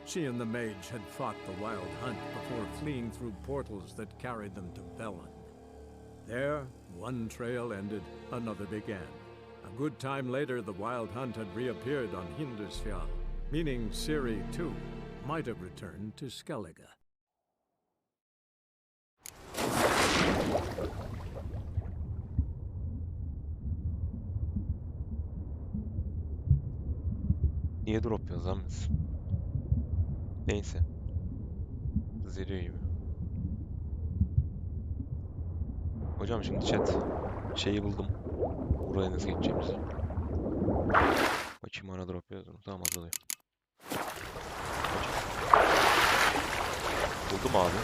She and the mage had fought the wild hunt before fleeing through portals that carried them to Bölüm. There, one trail ended, another began. A good time later, the wild hunt had reappeared on Hindusfjall, meaning Siri, too, might have returned to Skellige. Niye drop yapıyoruz lan biz? Neyse. Zeliyor gibi. Hocam şimdi chat. Şeyi buldum. Buraya nasıl geçeceğimizi. Bakayım ana drop yazdım. Tamam azalıyor. Buldum abi.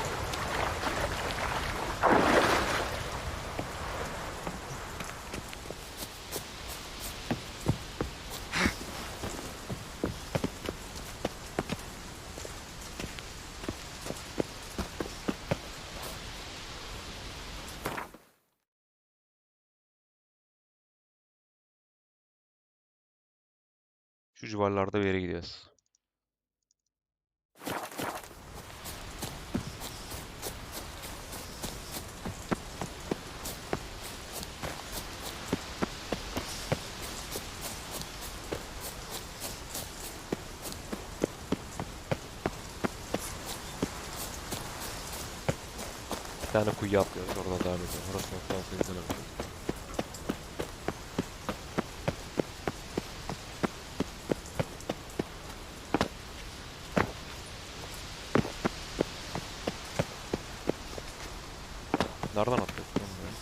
Şu civarlarda bir yere gidiyoruz. Bir tane kuyuya atlıyoruz. Orada devam ediyoruz. Orası noktadan seyirler yapıyoruz. Nereden atlıyoruz lan buraya?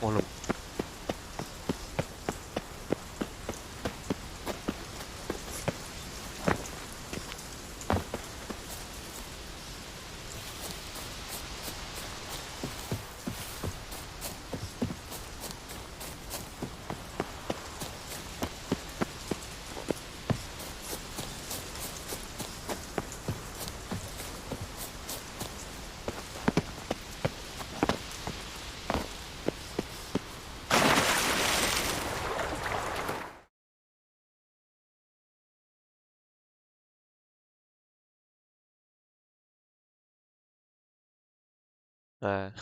Oğlum. He.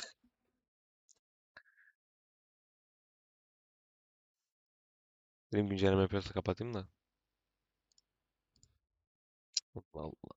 Benim güncelleme yapıyorsa kapatayım da. Allah Allah.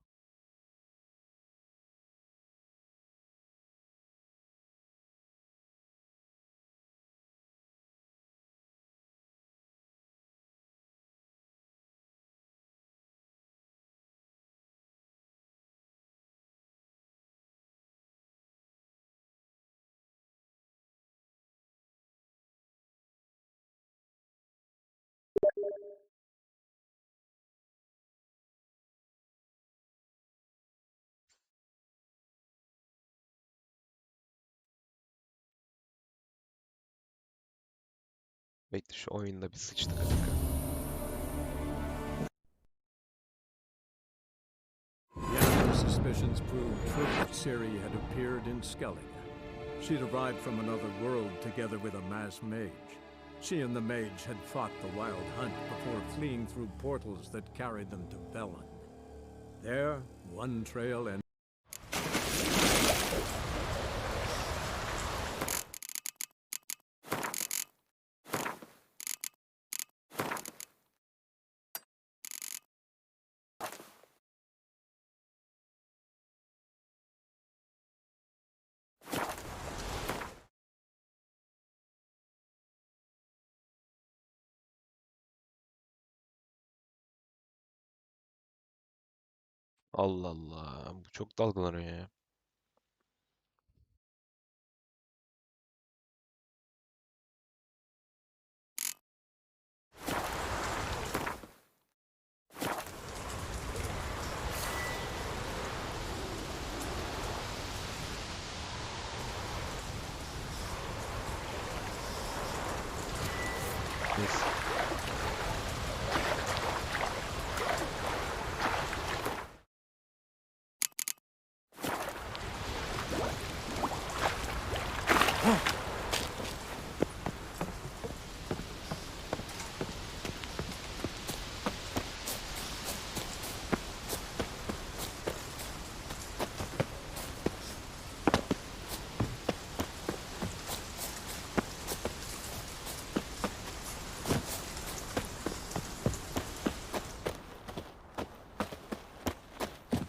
Bekle şu oyunda bir sıçtık. Yet her suspicions proved true. Siri had appeared in Skellige. She'd arrived from another world together with a masked mage. She and the mage had fought the wild hunt before fleeing through portals that carried them to Bölüm. There, one trail ended. Allah Allah. Bu çok dalgalanıyor ya. Neyse.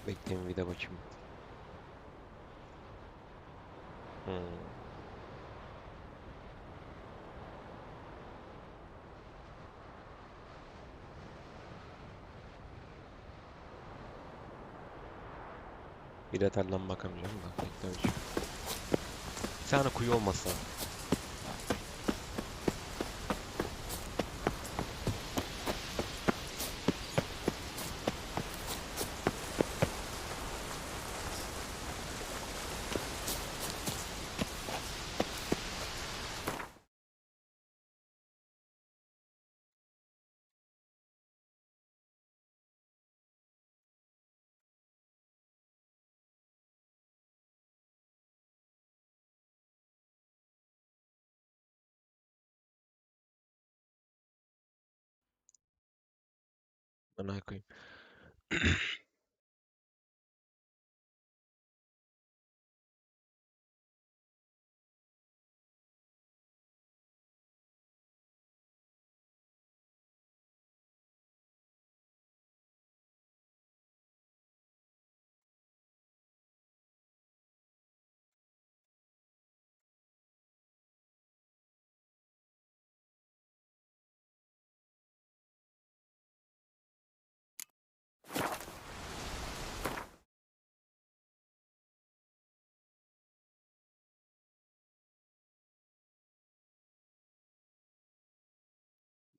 Bekleyin bir de bakayım. Bir detaydan bakamayacağım da bekle bakayım. Bir tane kuyu olmasa. Bana koyayım.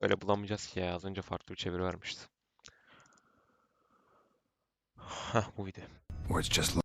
Öyle bulamayacağız ki ya. Az önce farklı bir çeviri vermişti. Hah, bu video. Or it's just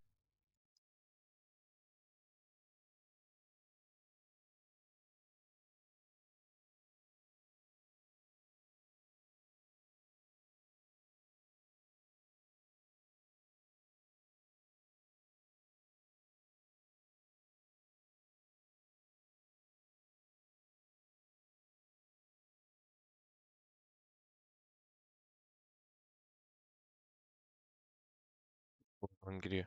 Buradan giriyor.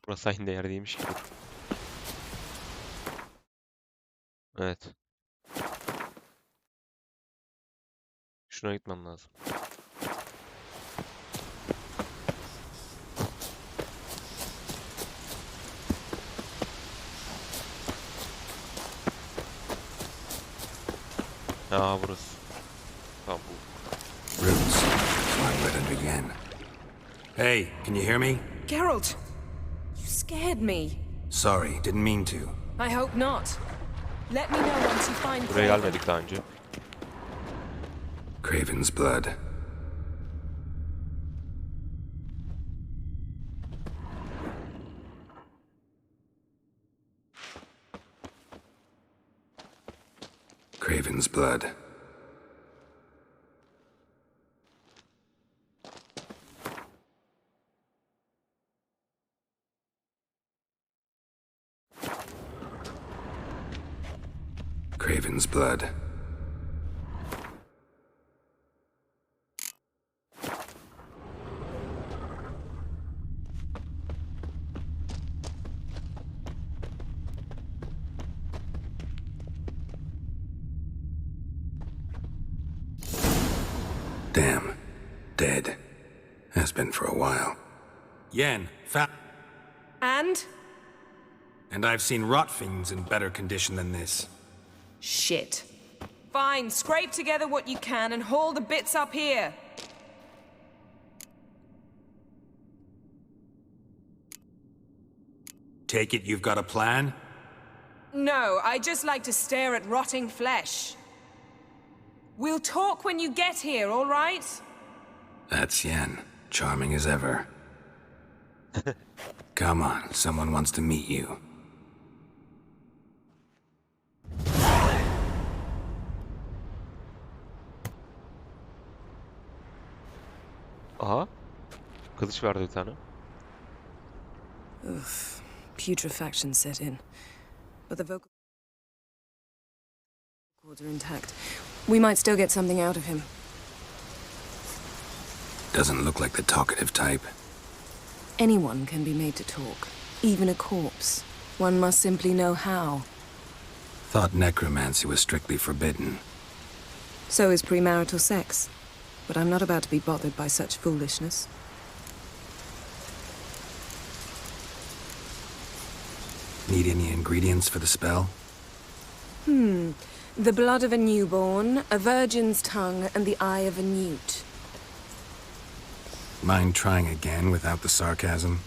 Burası aynı yer değilmiş ki. Dur. Evet. Şuna gitmem lazım. Aa, burası. Tamam, bu. roots. So I let it begin. Hey, can you hear me? Geralt, you scared me. Sorry, didn't mean to. I hope not. Let me know once you find Buraya Craven. gelmedik daha önce. Craven's blood. Craven's blood. Craven's blood. Damn. Dead. Has been for a while. Yen, And? and I've seen rot fiends in better condition than this. Shit. Fine, scrape together what you can and haul the bits up here. Take it you've got a plan? No, I just like to stare at rotting flesh. We'll talk when you get here, all right? That's Yen, charming as ever. Come on, someone wants to meet you. Aha. Kılıç verdi bir tane. Putrefaction set in. But the vocal cords are intact. We might still get something out of him. Doesn't look like the talkative type. Anyone can be made to talk, even a corpse. One must simply know how. Thought necromancy was strictly forbidden. So is premarital sex. But I'm not about to be bothered by such foolishness. Need any ingredients for the spell? The blood of a newborn, a virgin's tongue, and the eye of a newt. Mind trying again without the sarcasm?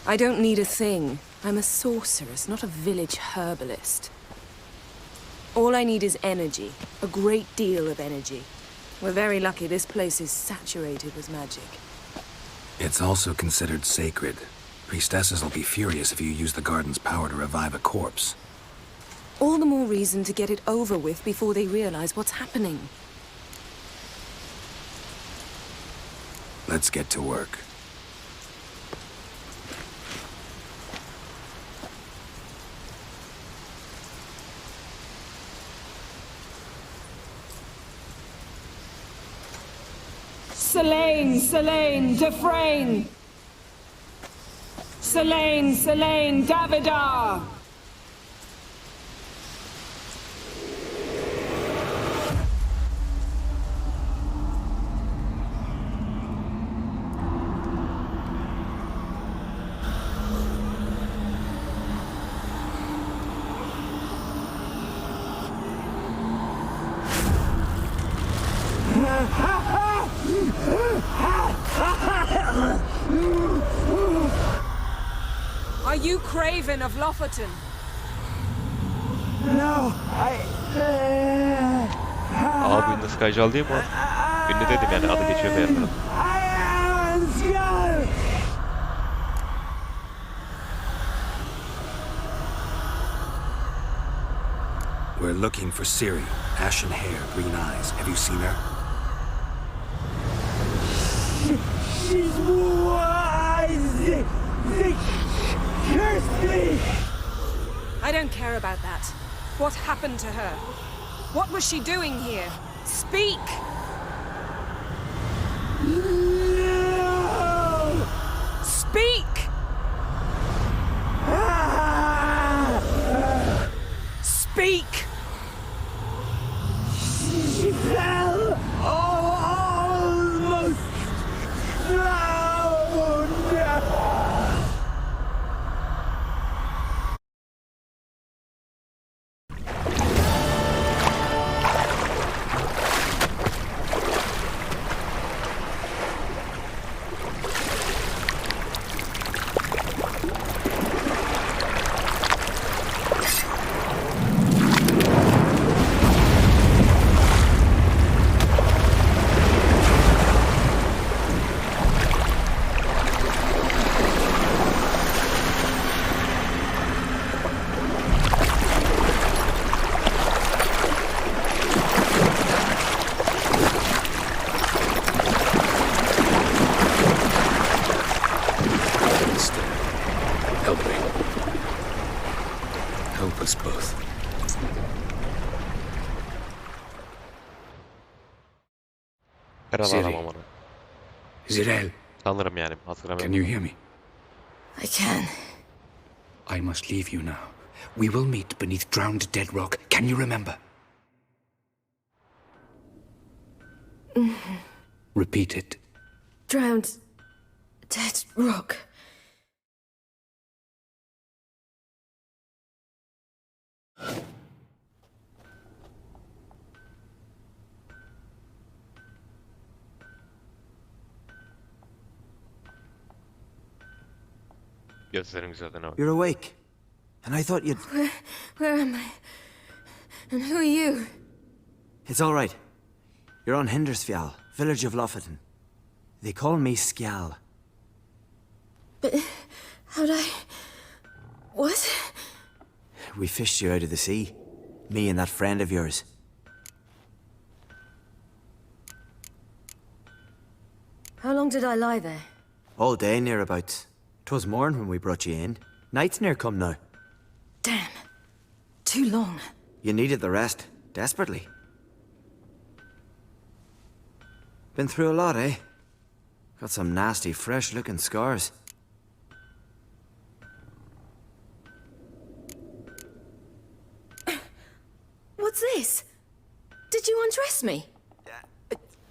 I don't need a thing. I'm a sorceress, not a village herbalist. All I need is energy. A great deal of energy. We're very lucky this place is saturated with magic. It's also considered sacred. Priestesses will be furious if you use the garden's power to revive a corpse. All the more reason to get it over with before they realize what's happening. Let's get to work. Selene, Selene, Dufresne! Selene, Selene, Davidar! Are you Craven of Lofferton? No, Abi ünlü Skycal değil mi o? Ünlü dedim yani adı geçiyor beğenmedim. We're looking for Ciri. Ashen hair, green eyes. Have you seen her? She's wise. They cursed me. I don't care about that. What happened to her? What was she doing here? Speak! No. Speak! Speak! She fell almost drowned. Help me. Help us both. Kral Ciri. adam amanı. Zirel, Sanırım yani can hatırlamıyorum. you hear me? I can. I must leave you now. We will meet beneath drowned dead rock. Can you remember? Repeat it. Drowned. Dead rock. Gözlerim güzeldi ne var? You're awake, and I thought you'd. Where am I? And who are you? It's all right. You're on Hindersfjall, village of Lofoten. They call me Skjal. But how'd I... What? We fished you out of the sea. Me and that friend of yours. How long did I lie there? All day nearabouts. 'Twas morn when we brought you in. Night's near come now. Damn. Too long. You needed the rest, desperately. Been through a lot, eh? Got some nasty, fresh-looking scars. What's this? Did you undress me?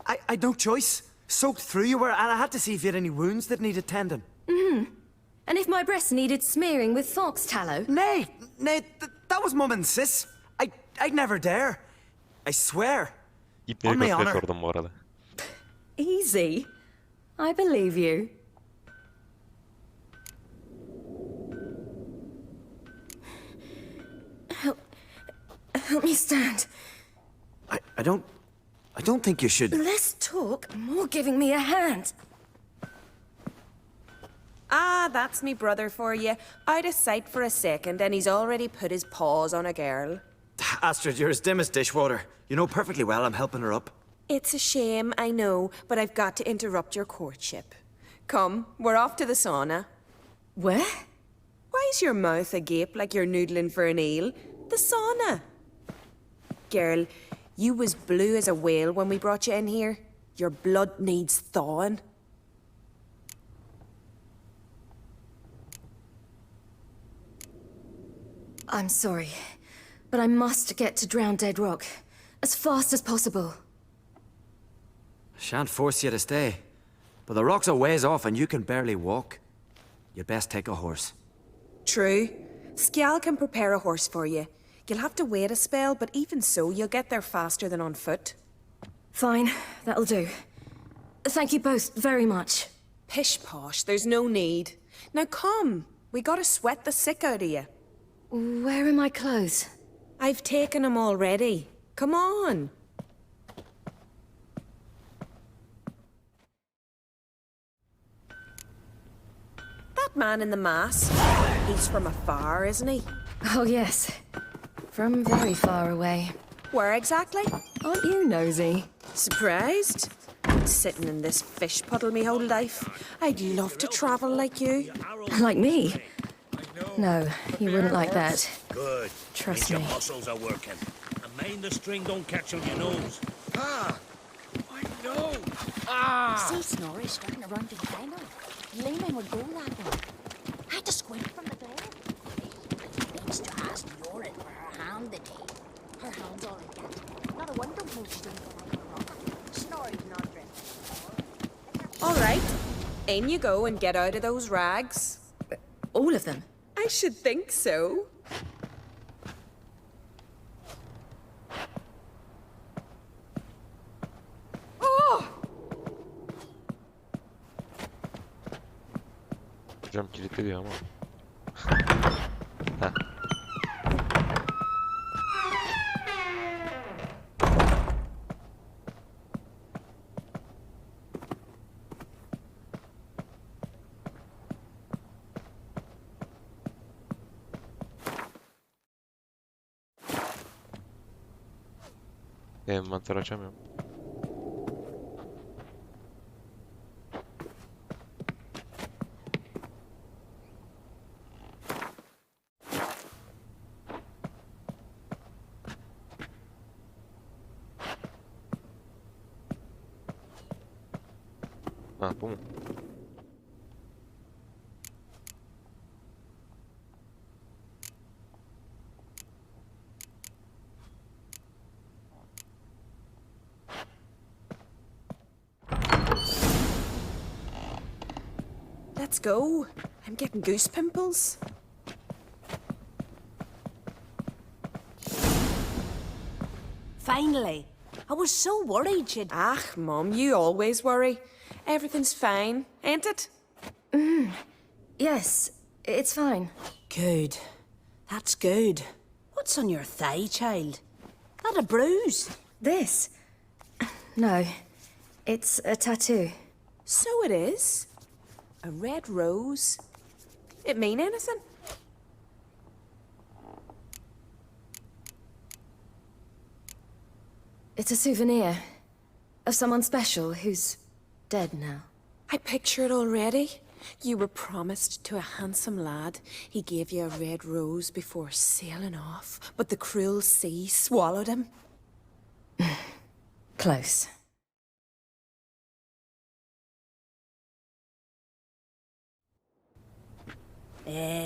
I'd no choice. Soaked through you were, and I had to see if you had any wounds that needed tending. And if my breasts needed smearing with fox tallow? Nay, that was Mum and Sis. I'd never dare. I swear. İpleri On my köfte honor. sordum bu arada. Easy. I believe you. Help me stand. I don't think you should. Less talk, more giving me a hand. Ah, that's me brother for you. Out of sight for a second, and he's already put his paws on a girl. Astrid, you're as dim as dishwater. You know perfectly well I'm helping her up. It's a shame, I know, but I've got to interrupt your courtship. Come, we're off to the sauna. Where? Why's your mouth agape like you're noodling for an eel? The sauna. Girl, you was blue as a whale when we brought you in here. Your blood needs thawing. I'm sorry, but I must get to Drowned Dead Rock as fast as possible. Shan't force you to stay. But the rock's a ways off and you can barely walk. You'd best take a horse. True. Skjal can prepare a horse for you. You'll have to wait a spell, but even so, you'll get there faster than on foot. Fine, that'll do. Thank you both very much. Pish-posh, there's no need. Now come, we gotta sweat the sick out of you. Where are my clothes? I've taken them already. Come on. That man in the mask, he's from afar, isn't he? Oh, yes. From very far away. Where exactly? Aren't you nosy? Surprised? Sitting in this fish puddle me whole life. I'd love to travel like you. Like me? No, you wouldn't like that. Good. Trust Means me. your muscles are working. And mind the string don't catch on your nose. Ah! My nose! Ah! See Snorri starting to run to the dino. Lehman would go that way. I had to squint from the door. Needs to ask Yorin for her hand today. Her hand's all in debt. Not a wonder who she didn't go like a rock. Snorri's not dressed. All right. In you go and get out of those rags. All of them? I should think so. Oh! Hocam kilitli diyor ama. Heh. Envanter açamıyorum. Ha, bu mu? Let's go. I'm getting goose pimples. Finally. I was so worried she'd... Ah, Mum, you always worry. Everything's fine, ain't it? Yes, it's fine. Good. That's good. What's on your thigh, child? That a bruise? This? no. It's a tattoo. So it is. A red rose. It mean anything? It's a souvenir of someone special who's dead now. I picture it already. You were promised to a handsome lad. He gave you a red rose before sailing off, but the cruel sea swallowed him. Close.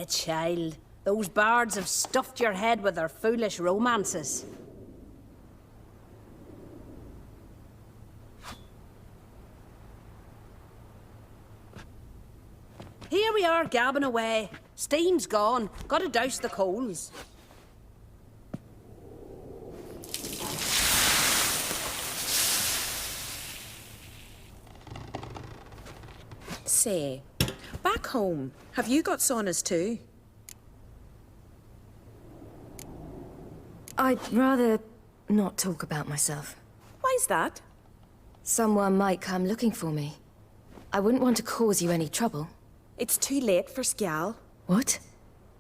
Child. Those bards have stuffed your head with their foolish romances. Here we are, gabbing away. Steam's gone. Gotta douse the coals. Say, back home, have you got saunas too? I'd rather not talk about myself. Why's that? Someone might come looking for me. I wouldn't want to cause you any trouble. It's too late for Scal. What?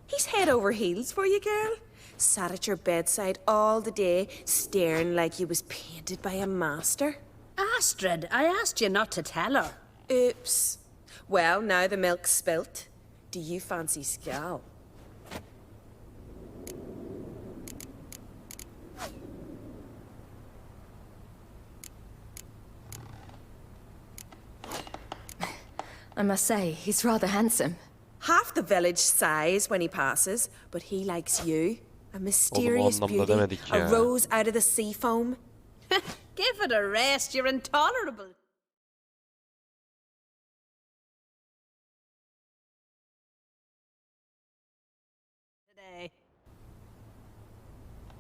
He's head over heels for you, girl. Sat at your bedside all the day, staring like you was painted by a master. Astrid, I asked you not to tell her. Oops. Well, now the milk's spilt. Do you fancy Scal? I must say, he's rather handsome. Half the village sighs when he passes, but he likes you. A mysterious anlamda beauty, demedik a ya. rose out of the sea foam. Give it a rest, you're intolerable. Today.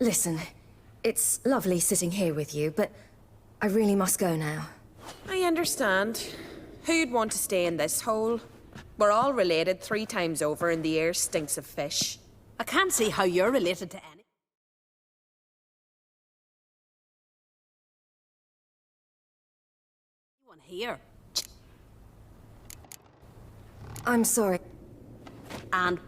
Listen, it's lovely sitting here with you, but I really must go now. I understand. Who'd want to stay in this hole? We're all related 3 times over and the air stinks of fish. I can't see how you're related to any. Anyone here. I'm sorry. And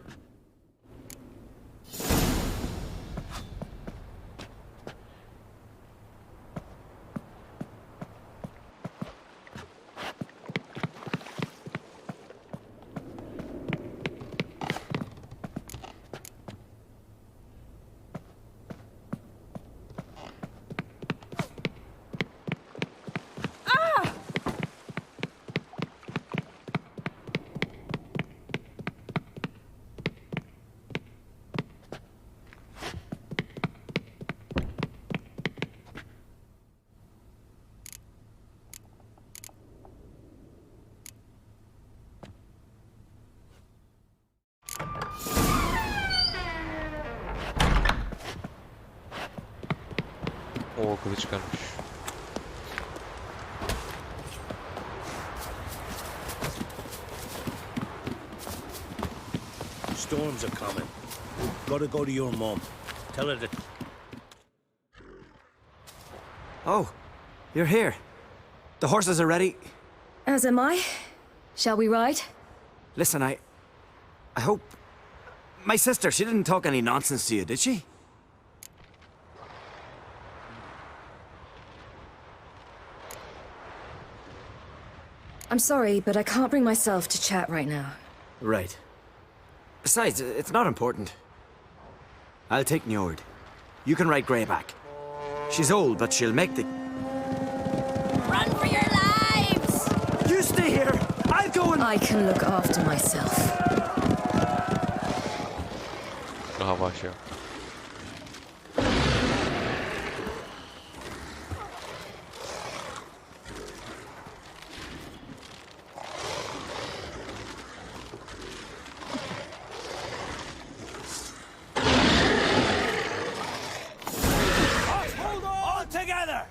O kılıç çıkarmış. Storms are coming. Gotta go to your mom. Tell her that. Oh, you're here. The horses are ready. As am I. Shall we ride? Listen, I hope... My sister, she didn't talk any nonsense to you, did she? I'm sorry, but I can't bring myself to chat right now. Right. Besides, it's not important. I'll take Njord. You can ride Greyback. She's old, but she'll make the... run for your lives! You stay here! I'll go and... I can look after myself. Daha başlıyor. All together!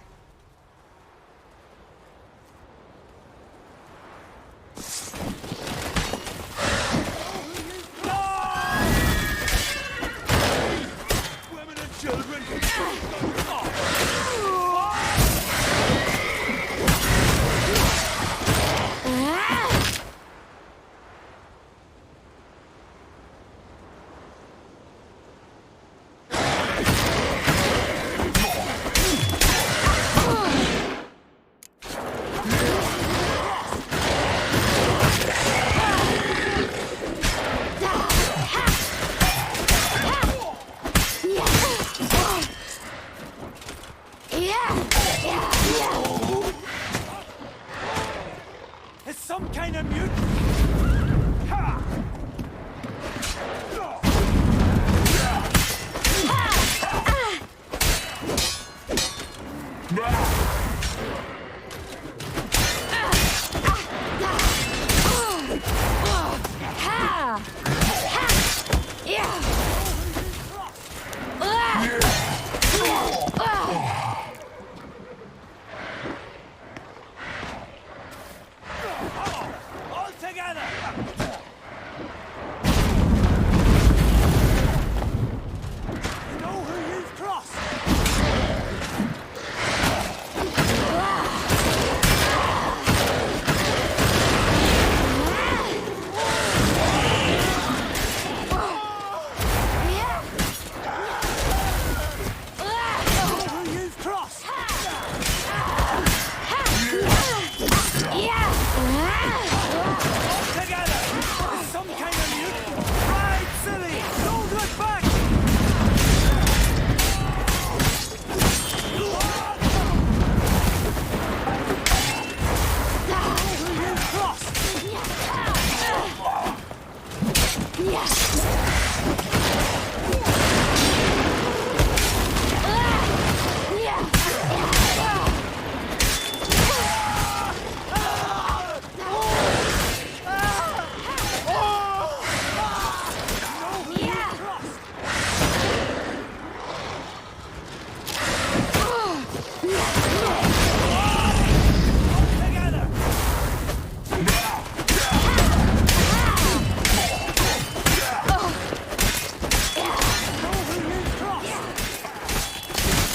kind of mute. Ha! All together! You know who you've crossed? Who you've crossed? All together! It's some kind of mute. Right, silly! Don't look back! Who you've crossed? Together! Who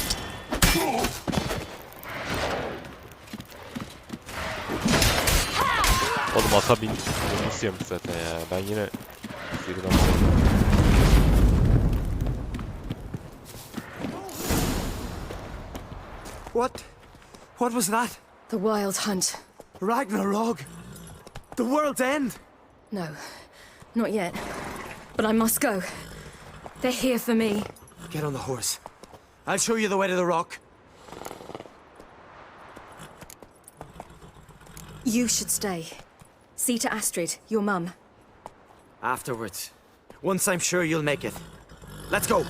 you've crossed? Oğlum ata nasıl yemiş zaten ya. Ben yine seriden What was that? The Wild Hunt. Ragnarok? The world's end? No, not yet. But I must go. They're here for me. Get on the horse. I'll show you the way to the rock. You should stay. See to Astrid, your mum. Afterwards. Once I'm sure you'll make it. Let's go.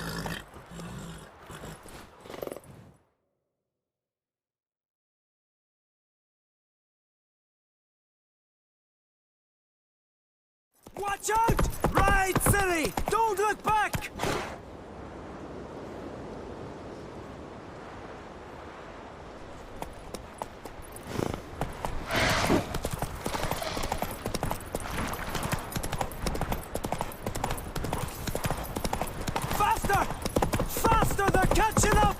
Watch out! Right, silly! Don't look back! Faster! Faster! They're catching up!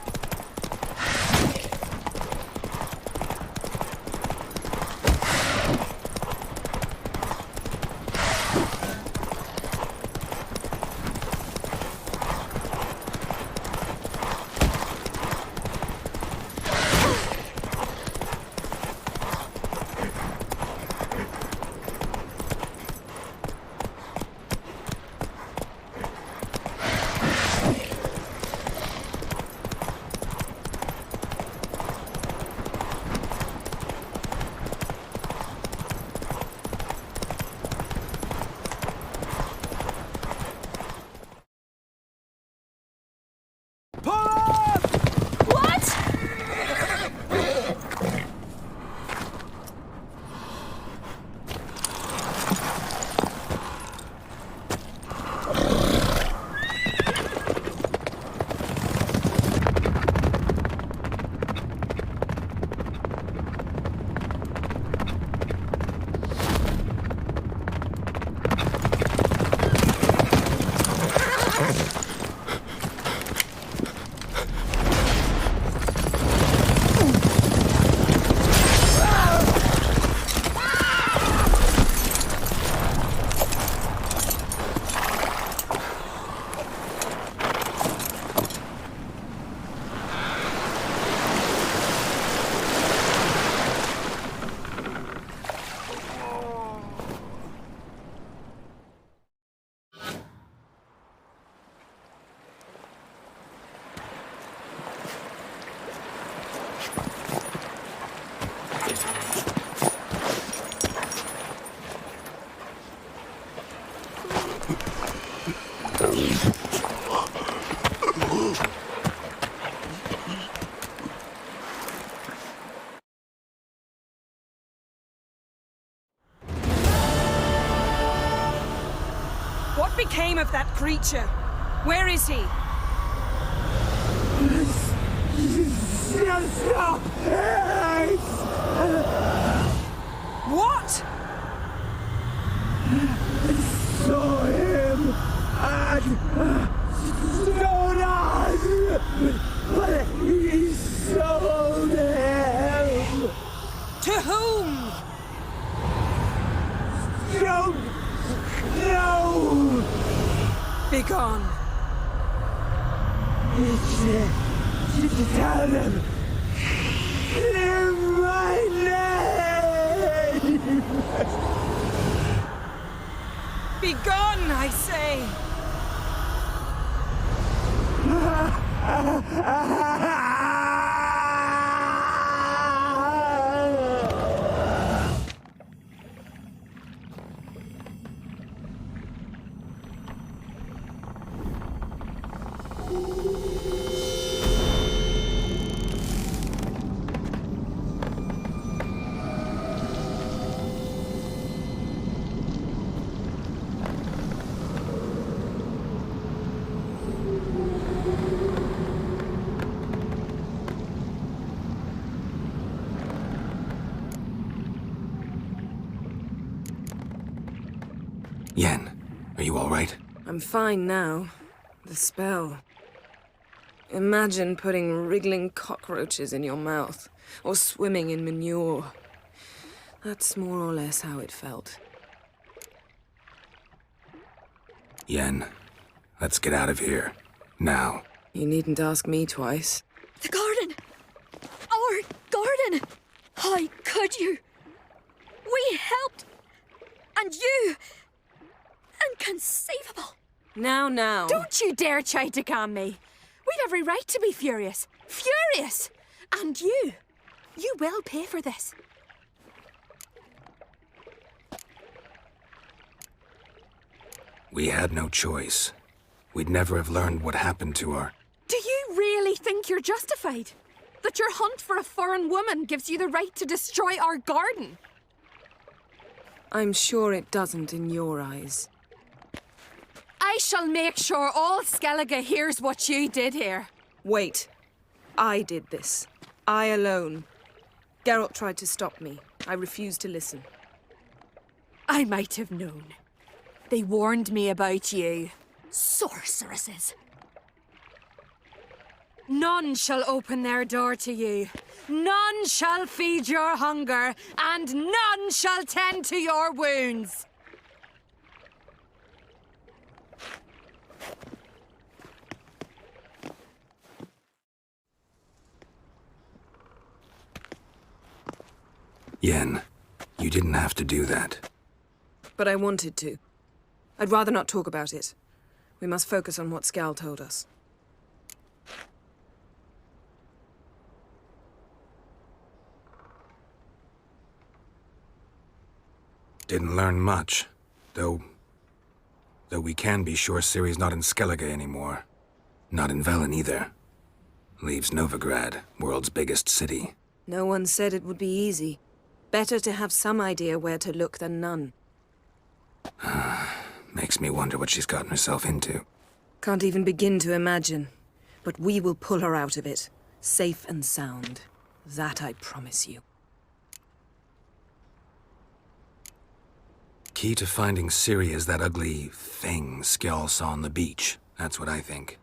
Pull up! What? became of that creature? Where is he? What? Saw him at Stonas, but he sold him. To whom? Don't know. Begone. Tell them. Clear my name. Begone, I say. Yen, are you all right? I'm fine now. The spell. Imagine putting wriggling cockroaches in your mouth, or swimming in manure. That's more or less how it felt. Yen, let's get out of here. Now. You needn't ask me twice. The garden! Our garden! How could you? We helped! And you! Inconceivable! Now. Don't you dare try to calm me. We've every right to be furious. Furious! And you will pay for this. We had no choice. We'd never have learned what happened to her. Do you really think you're justified? That your hunt for a foreign woman gives you the right to destroy our garden? I'm sure it doesn't in your eyes. I shall make sure all Skellige hears what you did here. Wait. I did this. I alone. Geralt tried to stop me. I refused to listen. I might have known. They warned me about you. Sorceresses. None shall open their door to you. None shall feed your hunger, and none shall tend to your wounds. Yen, you didn't have to do that. But I wanted to. I'd rather not talk about it. We must focus on what Skal told us. Didn't learn much, though we can be sure Ciri's not in Skellige anymore. Not in Velen either. Leaves Novigrad, world's biggest city. No one said it would be easy. Better to have some idea where to look than none. Makes me wonder what she's gotten herself into. Can't even begin to imagine. But we will pull her out of it. Safe and sound. That I promise you. Key to finding Ciri is that ugly thing Skjall saw on the beach. That's what I think.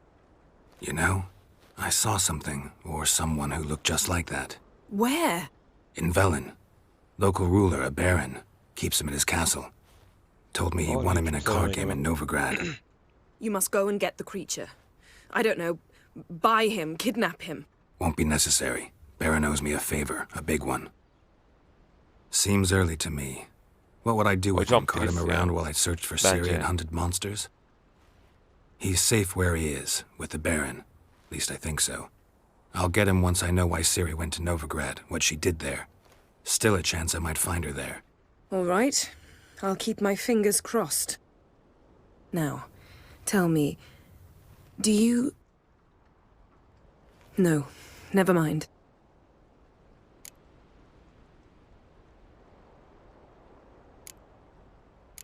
You know, I saw something, or someone who looked just like that. Where? In Velen. Local ruler, a baron, keeps him at his castle. Told me he won him in a card game in Novigrad. You must go and get the creature. I don't know, buy him, kidnap him. Won't be necessary. Baron owes me a favor, a big one. Seems early to me. What would I do with him? Cart him around while I searched for Ciri and hunted monsters? He's safe where he is, with the Baron. At least I think so. I'll get him once I know why Ciri went to Novigrad, what she did there. Still a chance I might find her there. All right. I'll keep my fingers crossed. Now, tell me, do you... No, never mind.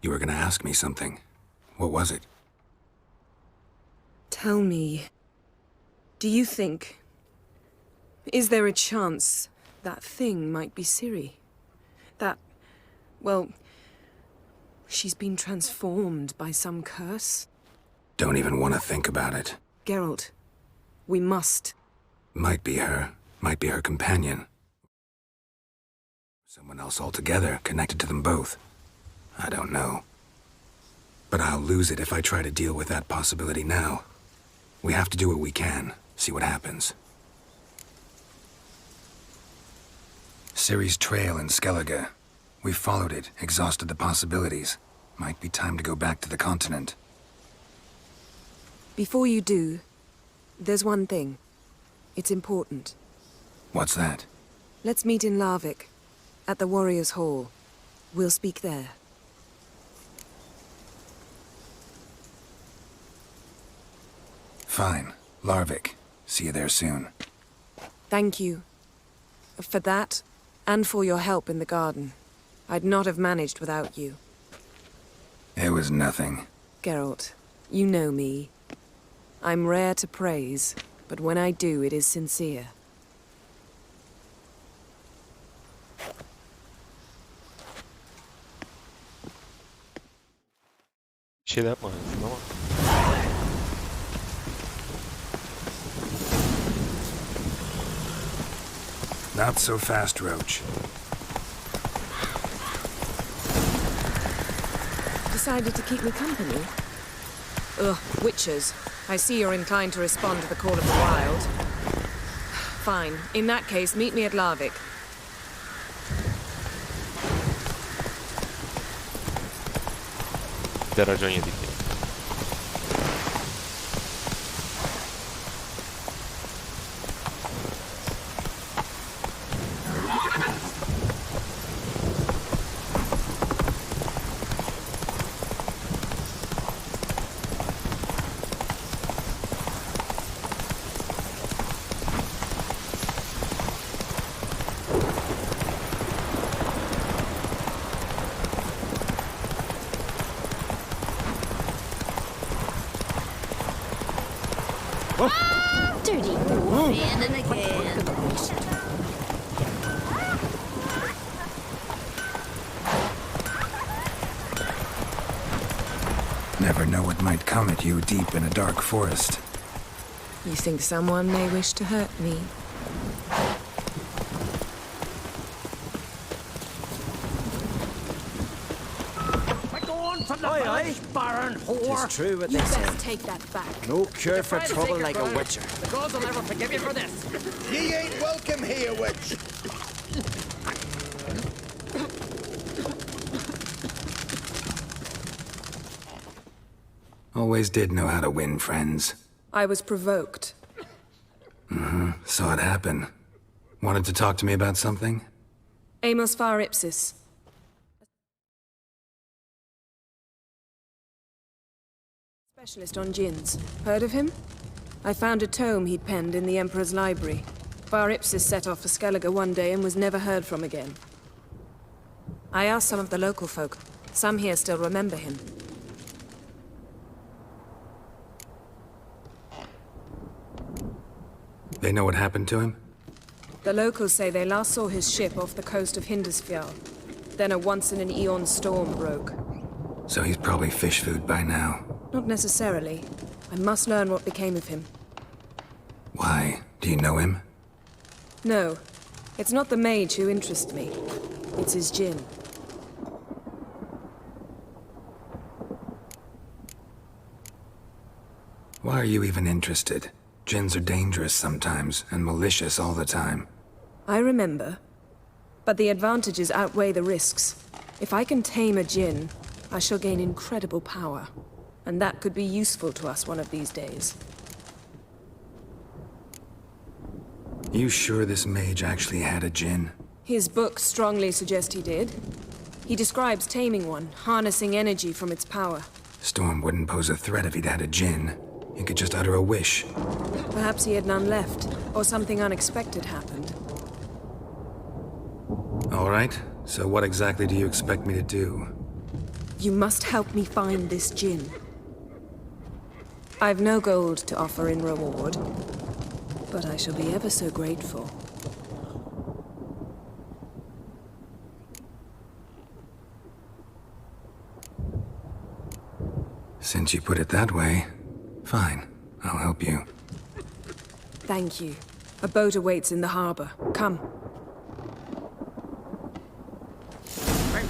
You were gonna ask me something. What was it? Tell me, do you think... Is there a chance that thing might be Ciri? That... well... she's been transformed by some curse? Don't even want to think about it. Geralt, we must. Might be her companion. Someone else altogether, connected to them both. I don't know. But I'll lose it if I try to deal with that possibility now. We have to do what we can, see what happens. Ciri's trail in Skellige. We followed it, exhausted the possibilities. Might be time to go back to the continent. Before you do, there's one thing. It's important. What's that? Let's meet in Larvik, at the Warriors' Hall. We'll speak there. Fine. Larvik. See you there soon. Thank you. For that, and for your help in the garden. I'd not have managed without you. It was nothing. Geralt, you know me. I'm rare to praise, but when I do, it is sincere. Bir şeyler yapma ama. Not so fast, Roach. Decided to keep me company? Ugh, witches. I see you're inclined to respond to the call of the wild. Fine. In that case, meet me at Larvik. Deracon yedik ya. Dirty dwarf, and again. Never know what might come at you deep in a dark forest. You think someone may wish to hurt me? Baron whore. It's true what they say. Best take that back. No cure for trouble like a witcher. The gods will never forgive you for this. Ye ain't welcome here, witch. Always did know how to win friends. I was provoked. Saw it happen. Wanted to talk to me about something? Amos Var Ipsis. Specialist on djinns. Heard of him? I found a tome he'd penned in the Emperor's library. Var Ipsis set off for Skellige one day and was never heard from again. I asked some of the local folk. Some here still remember him. They know what happened to him? The locals say they last saw his ship off the coast of Hindisfjall. Then a once-in-an-eon storm broke. So he's probably fish food by now. Not necessarily. I must learn what became of him. Why? Do you know him? No. It's not the mage who interests me. It's his djinn. Why are you even interested? Djinns are dangerous sometimes, and malicious all the time. I remember. But the advantages outweigh the risks. If I can tame a djinn, I shall gain incredible power. And that could be useful to us one of these days. You sure this mage actually had a djinn? His books strongly suggest he did. He describes taming one, harnessing energy from its power. Storm wouldn't pose a threat if he'd had a djinn. He could just utter a wish. Perhaps he had none left, or something unexpected happened. All right, so what exactly do you expect me to do? You must help me find this djinn. I've no gold to offer in reward, but I shall be ever so grateful. Since you put it that way, fine. I'll help you. Thank you. A boat awaits in the harbor. Come.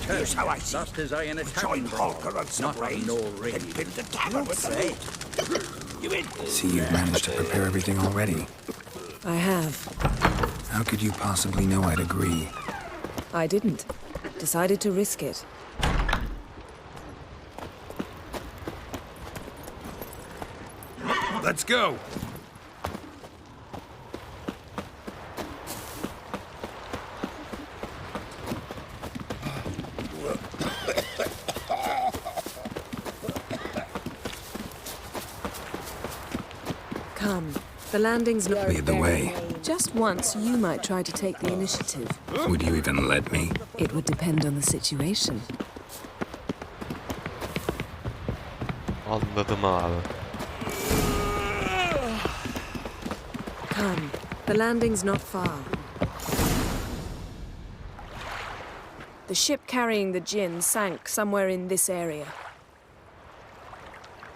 Here's how I see. Lost his eye in a Join Holker on some Not on raid. no raid. And build a tavern with the loot. You in? See, you've managed to prepare everything already. I have. How could you possibly know I'd agree? I didn't. Decided to risk it. Let's go! Come. The landing's not... Lead the way. Just once, you might try to take the initiative. Would you even let me? It would depend on the situation. Anladım abi. Come. The landing's not far. The ship carrying the gin sank somewhere in this area.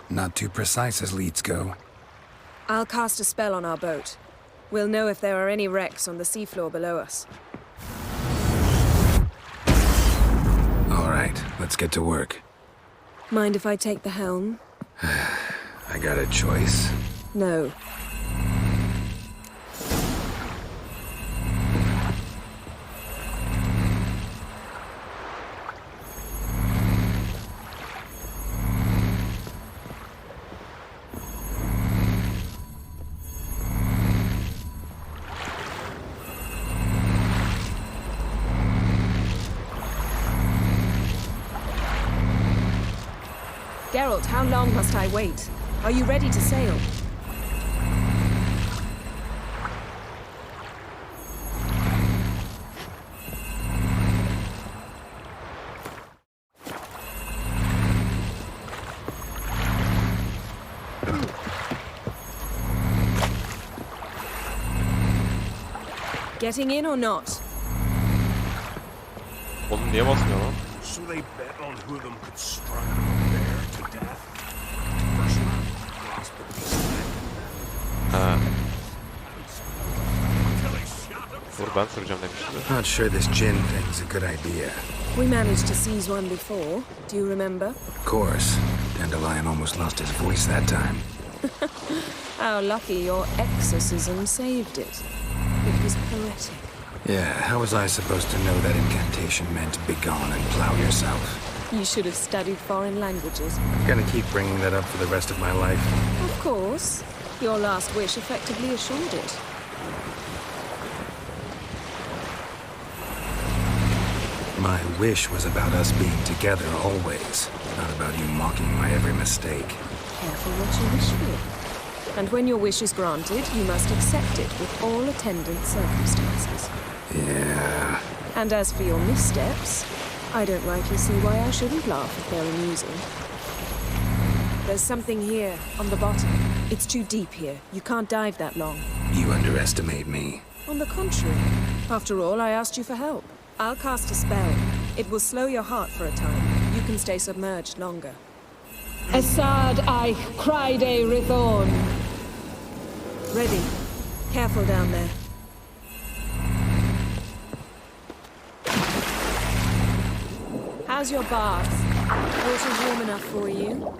Not too precise as leads go. I'll cast a spell on our boat. We'll know if there are any wrecks on the seafloor below us. All right, let's get to work. Mind if I take the helm? I got a choice. No. Geralt, how long must I wait? Are you ready to sail? Getting in or not? Oğlum niye basmıyor lan? So they bet on who of them could strike a bear to death. First round, lost the beast. Ha. Until they shot him. Dur ben süreceğim demişti. Not sure this gin thing's a good idea. We managed to seize one before. Do you remember? Of course. Dandelion almost lost his voice that time. How lucky your exorcism saved it. It was poetic. Yeah, how was I supposed to know that incantation meant begone and plow yourself? You should have studied foreign languages. Gonna keep bringing that up for the rest of my life. Of course. Your last wish effectively assured it. My wish was about us being together always, not about you mocking my every mistake. Careful what you wish for. And when your wish is granted, you must accept it with all attendant circumstances. Yeah. And as for your missteps, I don't rightly see why I shouldn't laugh if they're amusing. There's something here, on the bottom. It's too deep here. You can't dive that long. You underestimate me. On the contrary. After all, I asked you for help. I'll cast a spell. It will slow your heart for a time. You can stay submerged longer. Asad I Criede Rithorn. Ready. Careful down there. How's your bath? Water's warm enough for you?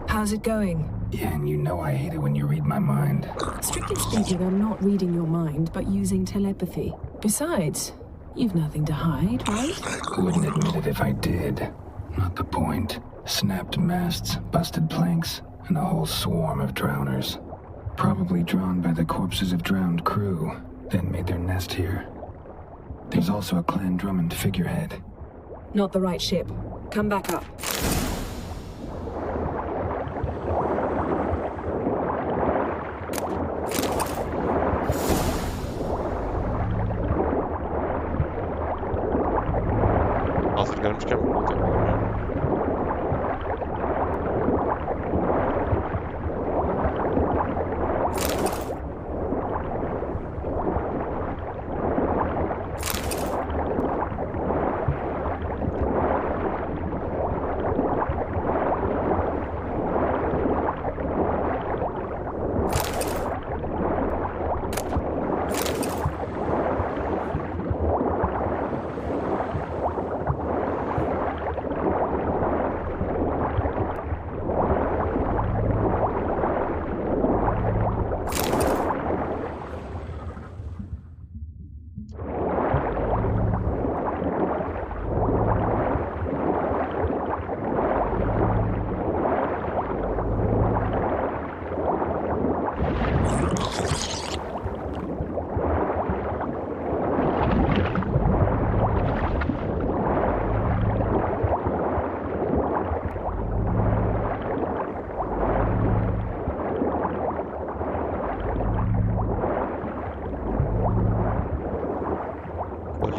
How's it going? Yeah, and you know I hate it when you read my mind. Strictly speaking, I'm not reading your mind, but using telepathy. Besides, you've nothing to hide, right? Wouldn't admit it if I did. Not the point. Snapped masts, busted planks, and a whole swarm of drowners. Probably drawn by the corpses of drowned crew, then made their nest here. There's also a Clan Drummond figurehead. Not the right ship. Come back up.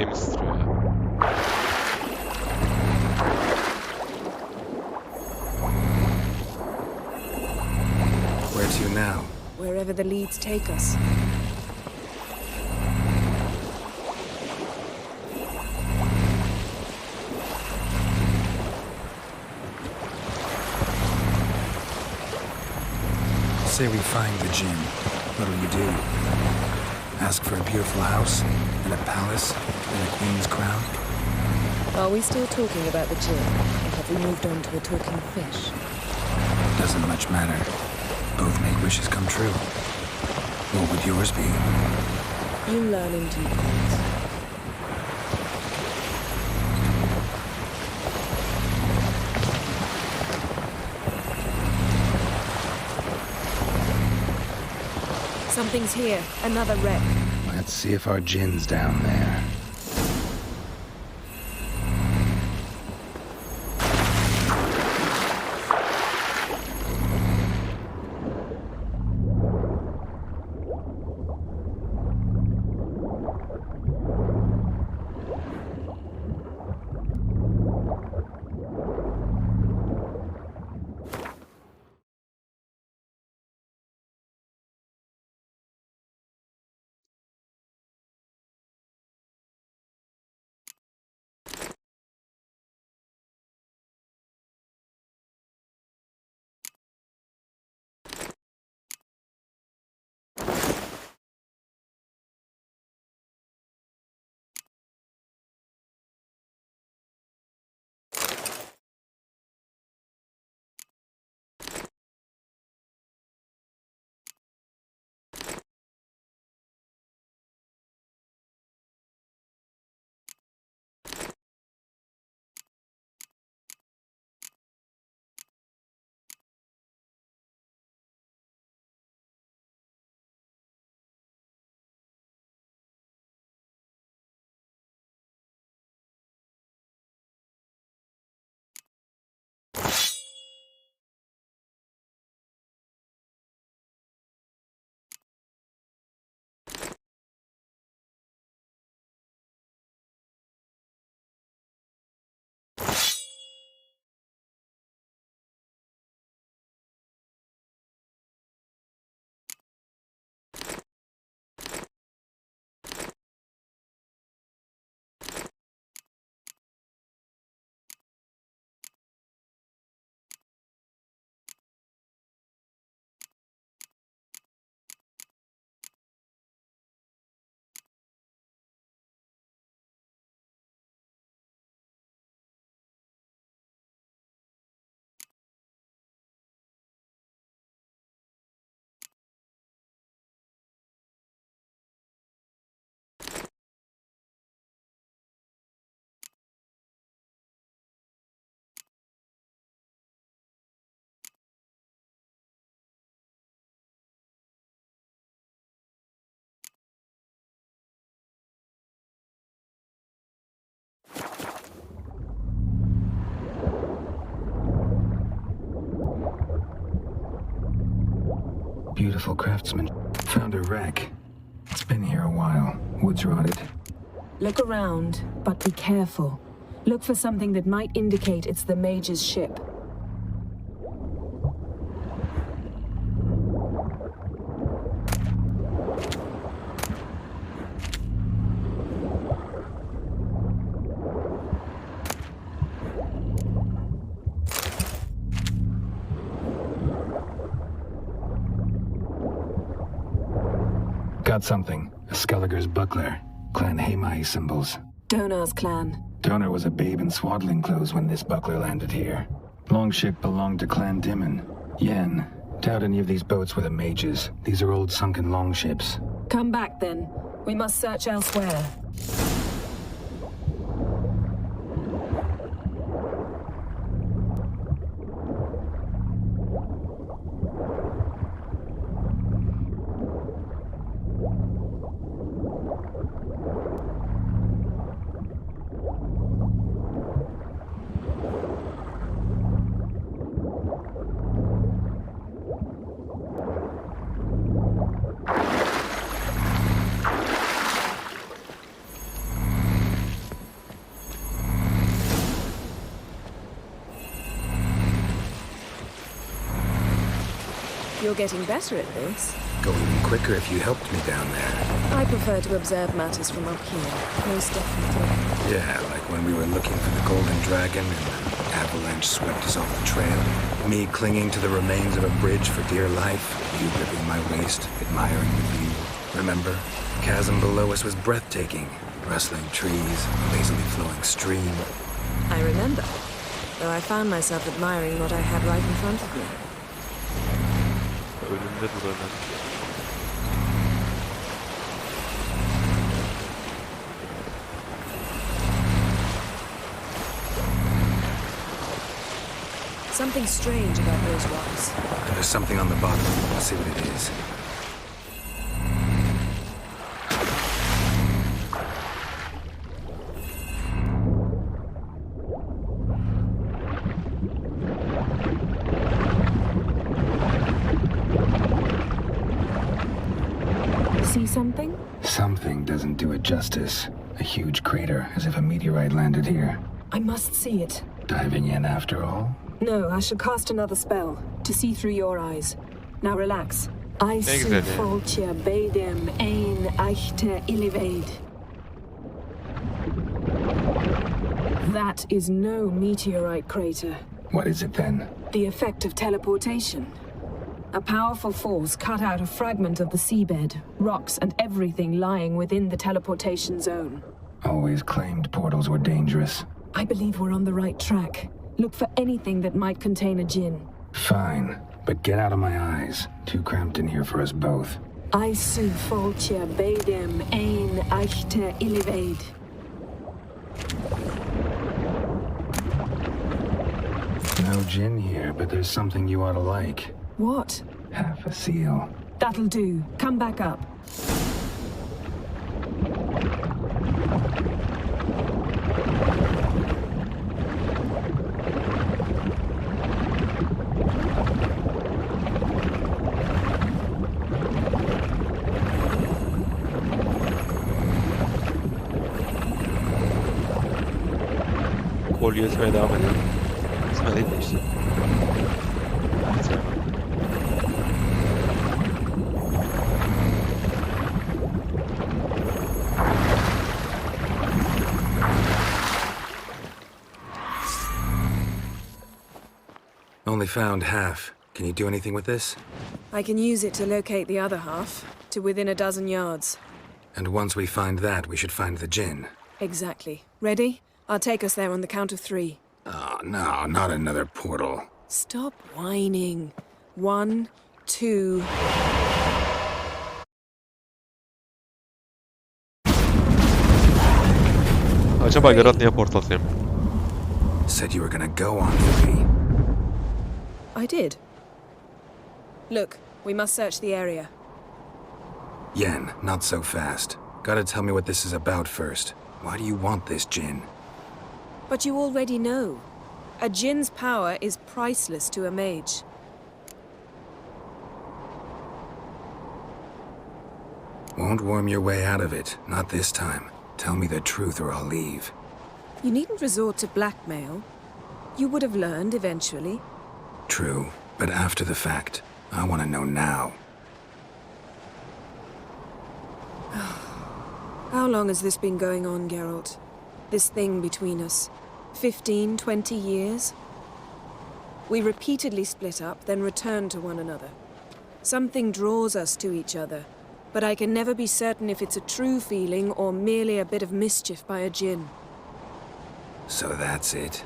Midemi ısıtırıyor ya. Where to now? Wherever the leads take us. Say we find the gin. What'll you do? Ask for a beautiful house, and a palace, and a queen's crown? Are we still talking about the gin? Or have we moved on to a talking fish? Doesn't much matter. Both make wishes come true. What would yours be? You learn in due course. Something's here. Another wreck. Let's see if our gin's down there. Beautiful craftsman. Found a wreck. It's been here a while. Wood's rotted. Look around, but be careful. Look for something that might indicate it's the mage's ship. Got something. A Skelliger's buckler. Clan Hamai symbols. Donar's clan. Donar was a babe in swaddling clothes when this buckler landed here. Longship belonged to Clan Dimon. Yen. Doubt any of these boats were the mages. These are old sunken longships. Come back then. We must search elsewhere. you're getting better at this. Go even quicker if you helped me down there. I prefer to observe matters from up here, most definitely. Yeah, like when we were looking for the golden dragon and the avalanche swept us off the trail. Me clinging to the remains of a bridge for dear life. You gripping my waist, admiring the view. Remember? The chasm below us was breathtaking. Rustling trees, a lazily flowing stream. I remember, though I found myself admiring what I had right in front of me. Önümde duranlar. Something strange about those rocks. There's something on the bottom. Let's see what it is. See something? Something doesn't do it justice. A huge crater, as if a meteorite landed here. I must see it. Diving in after all? No, I shall cast another spell, to see through your eyes. Now relax. I güzel ya. foltje beidem ein echte illiveid. That is no meteorite crater. What is it then? The effect of teleportation. A powerful force cut out a fragment of the seabed, rocks and everything lying within the teleportation zone. Always claimed portals were dangerous. I believe we're on the right track. Look for anything that might contain a djinn. Fine, but get out of my eyes. Too cramped in here for us both. I foltje beidem ein echte illiveid. No gin here, but there's something you ought to like. What? Half a seal. That'll do. Come back up. Kolye etmeye devam edelim. İsmet etmişti. Only found half. Can you do anything with this? I can use it to locate the other half, to within a dozen yards. And once we find that, we should find the gin. Exactly. Ready? I'll take us there on the count of 3. Oh, no, not another portal. Stop whining. 1, 2... Acaba Geralt niye portal atayım? Said you were gonna go on with me. I did. Look, we must search the area. Yen, not so fast. Gotta tell me what this is about first. Why do you want this gin? But you already know. A djinn's power is priceless to a mage. Won't worm your way out of it, not this time. Tell me the truth or I'll leave. You needn't resort to blackmail. You would have learned eventually. True, but after the fact. I want to know now. How long has this been going on, Geralt? This thing between us? 15, 20 years? We repeatedly split up, then returned to one another. Something draws us to each other, but I can never be certain if it's a true feeling or merely a bit of mischief by a djinn. So that's it?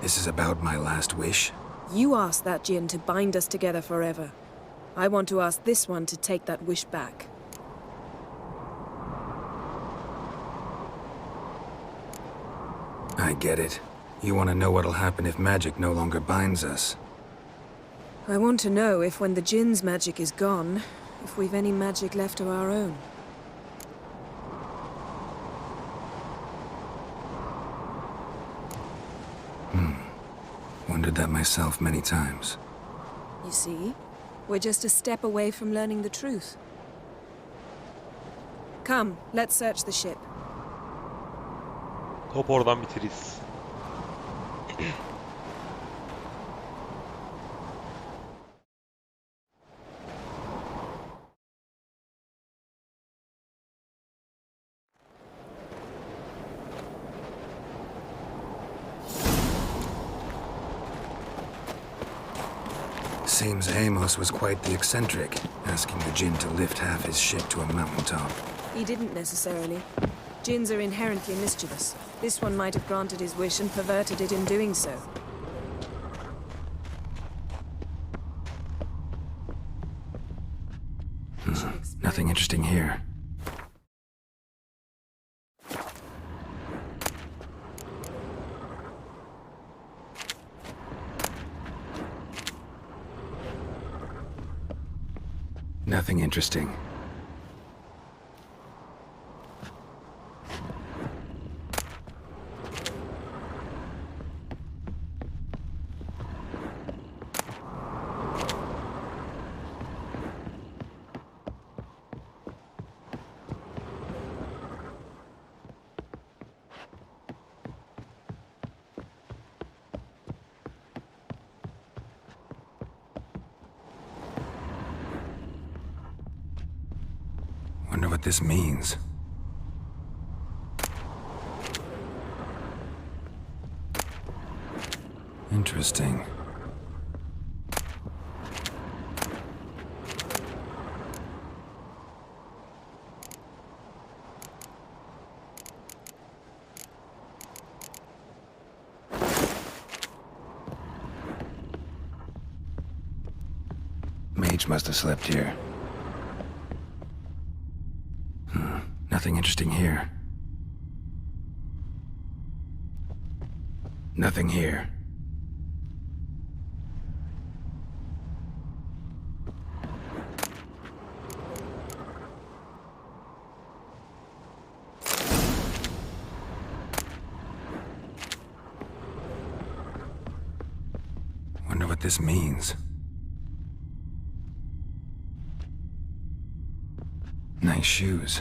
This is about my last wish? You asked that djinn to bind us together forever. I want to ask this one to take that wish back. I get it. You want to know what'll happen if magic no longer binds us. I want to know if when the djinn's magic is gone, if we've any magic left of our own. Wondered that myself many times. You see, we're just a step away from learning the truth. Come, let's search the ship. Top oradan bitiririz. Seems Amos was quite the eccentric, asking the djinn to lift half his ship to a mountaintop. He didn't necessarily. Djinns are inherently mischievous. This one might have granted his wish and perverted it in doing so. Nothing interesting here. Nothing interesting. Wonder what this means. Interesting. Mage must have slept here. Nothing interesting here. Nothing here. Wonder what this means. Nice shoes.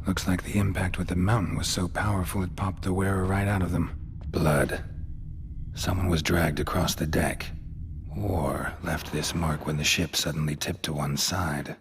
Looks like the impact with the mountain was so powerful it popped the wearer right out of them. Blood. Someone was dragged across the deck. Or left this mark when the ship suddenly tipped to one side.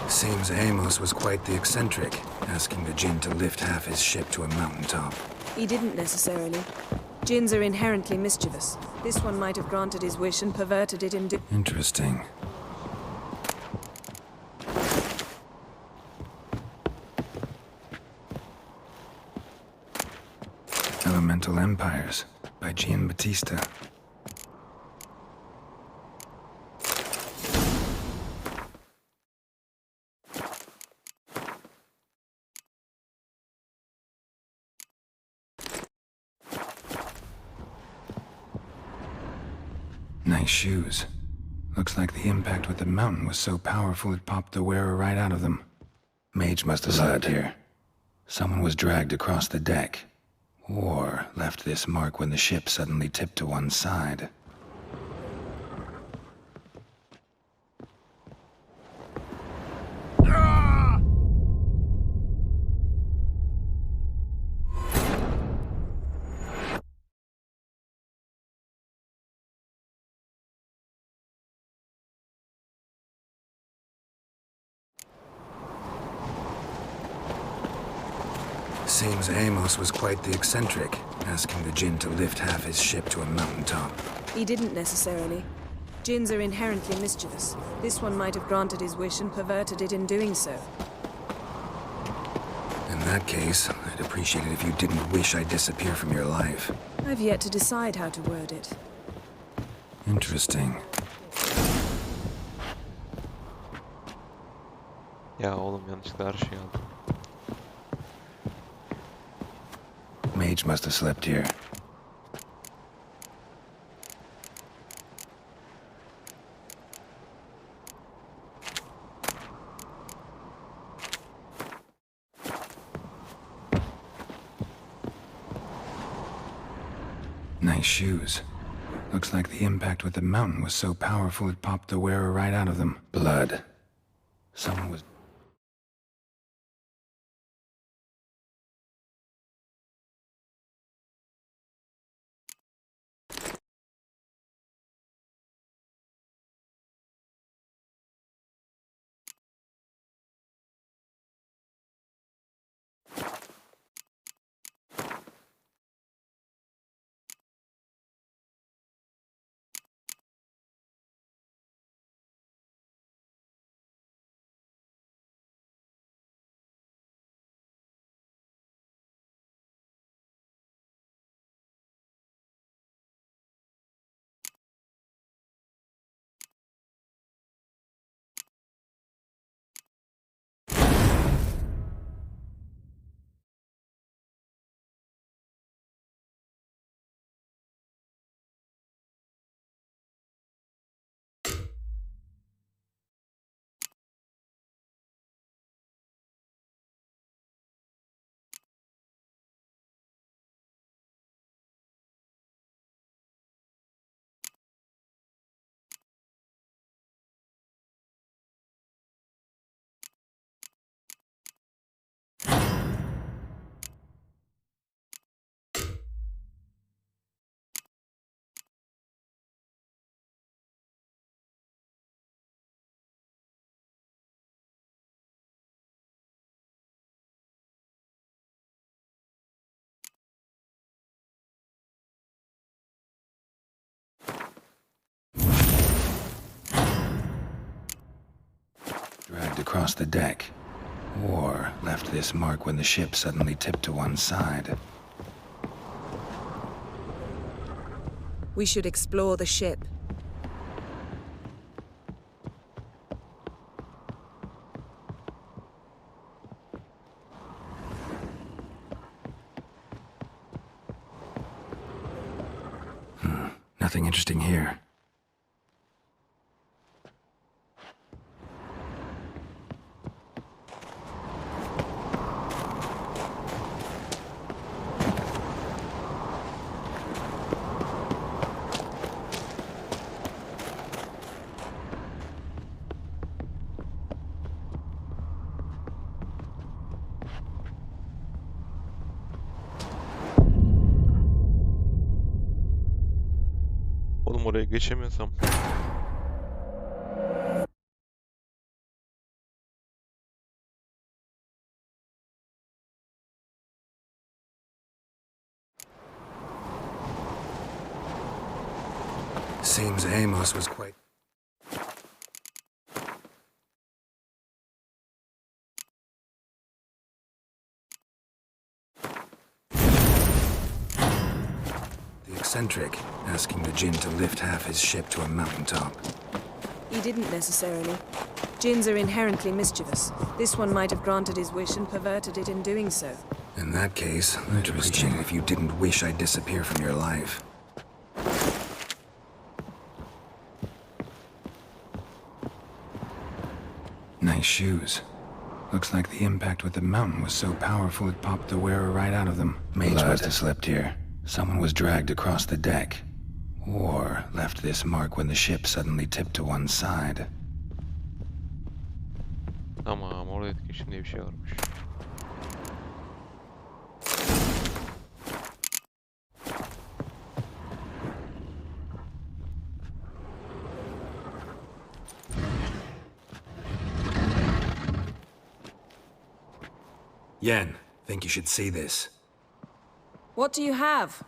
Seems Amos was quite the eccentric, asking the djinn to lift half his ship to a mountaintop. He didn't necessarily. Djinns are inherently mischievous. This one might have granted his wish and perverted it in Interesting. Elemental Empires by Giambattista. Nice shoes. Looks like the impact with the mountain was so powerful it popped the wearer right out of them. Mage must have slept here. Someone was dragged across the deck. Or left this mark when the ship suddenly tipped to one side. Seems Amos was quite the eccentric, asking the djinn to lift half his ship to a mountaintop. He didn't necessarily. Djinns are inherently mischievous. This one might have granted his wish and perverted it in doing so. In that case, I'd appreciate it if you didn't wish I'd disappear from your life. I've yet to decide how to word it. Interesting. Ya oğlum yanlışlıkla her şeyi aldım. mage must have slept here. Nice shoes. Looks like the impact with the mountain was so powerful it popped the wearer right out of them. Blood. Someone was... dragged across the deck, or left this mark when the ship suddenly tipped to one side. We should explore the ship. Nothing interesting here. Oğlum oraya geçemiyorsam. Seems Amos was quite... The eccentric, asking the Jinn to lift half his ship to a mountaintop. He didn't necessarily. Jinns are inherently mischievous. This one might have granted his wish and perverted it in doing so. In that case, I'd appreciate it if you didn't wish I'd disappear from your life. Nice shoes. Looks like the impact with the mountain was so powerful it popped the wearer right out of them. Mage must have slept here. Someone was dragged across the deck, or left this mark when the ship suddenly tipped to one side. Tamam, orada etkileşim diye bir şey varmış. Yen, think you should see this. What do you have?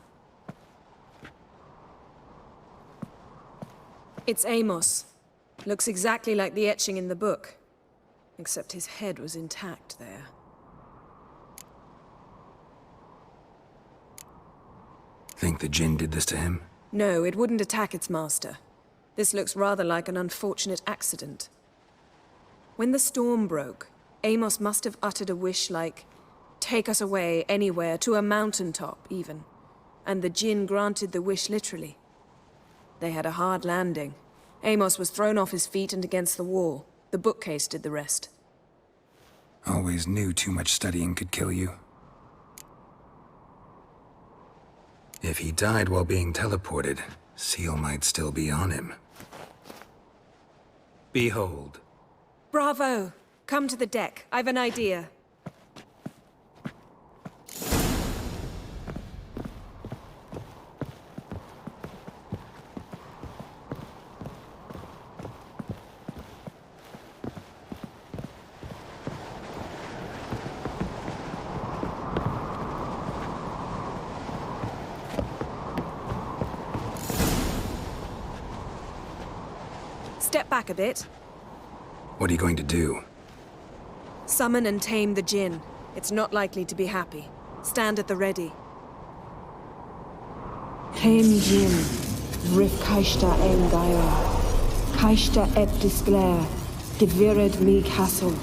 It's Amos. Looks exactly like the etching in the book. Except his head was intact there. Think the Jinn did this to him? No, it wouldn't attack its master. This looks rather like an unfortunate accident. When the storm broke, Amos must have uttered a wish like, take us away anywhere, to a mountaintop even. And the Jinn granted the wish literally. They had a hard landing. Amos was thrown off his feet and against the wall. The bookcase did the rest. Always knew too much studying could kill you. If he died while being teleported, Seal might still be on him. Behold. Bravo! Come to the deck. I've an idea. Step back a bit. What are you going to do? Summon and tame the Jinn. It's not likely to be happy. Stand at the ready. Tame Jinn, Rif Kaishta Engaya, Kaishta et Disclair, Devired me Castle.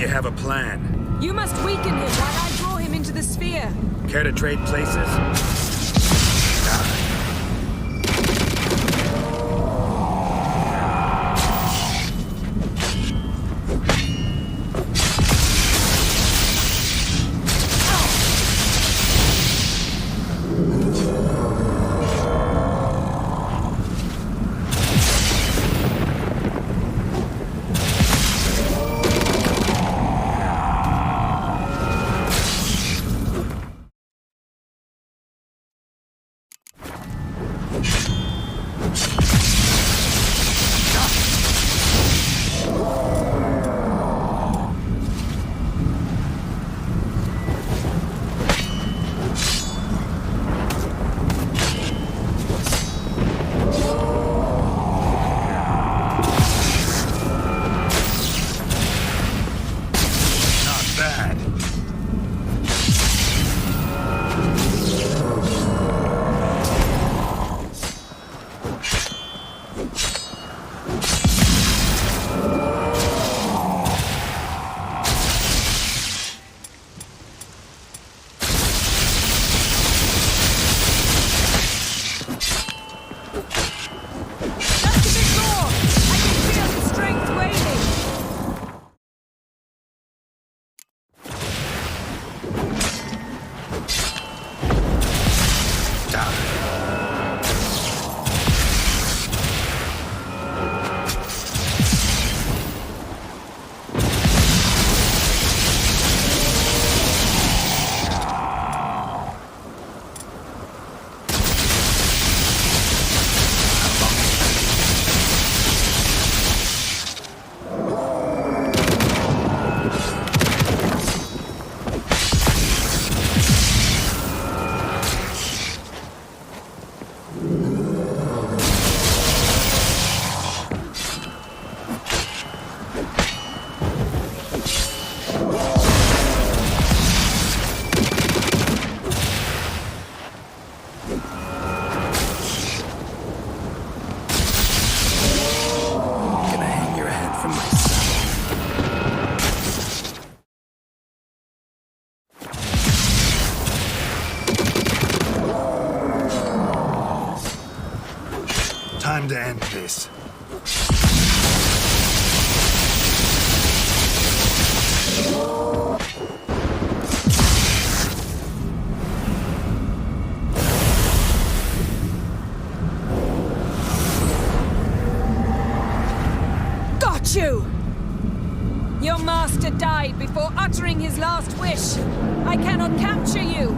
Have a plan. You must weaken him while I draw him into the sphere. Care to trade places? Time to end this. Got you! Your master died before uttering his last wish. I cannot capture you.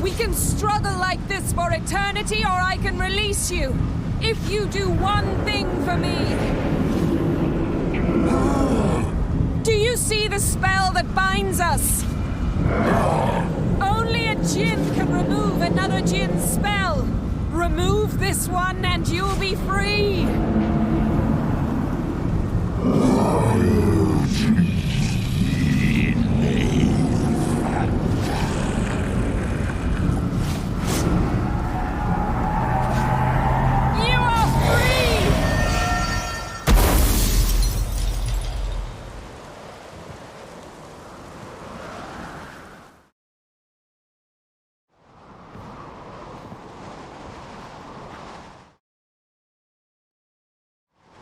We can struggle like this for eternity, or I can release you. If you do one thing for me. Do you see the spell that binds us? Only a djinn can remove another djinn's spell. Remove this one and you'll be free.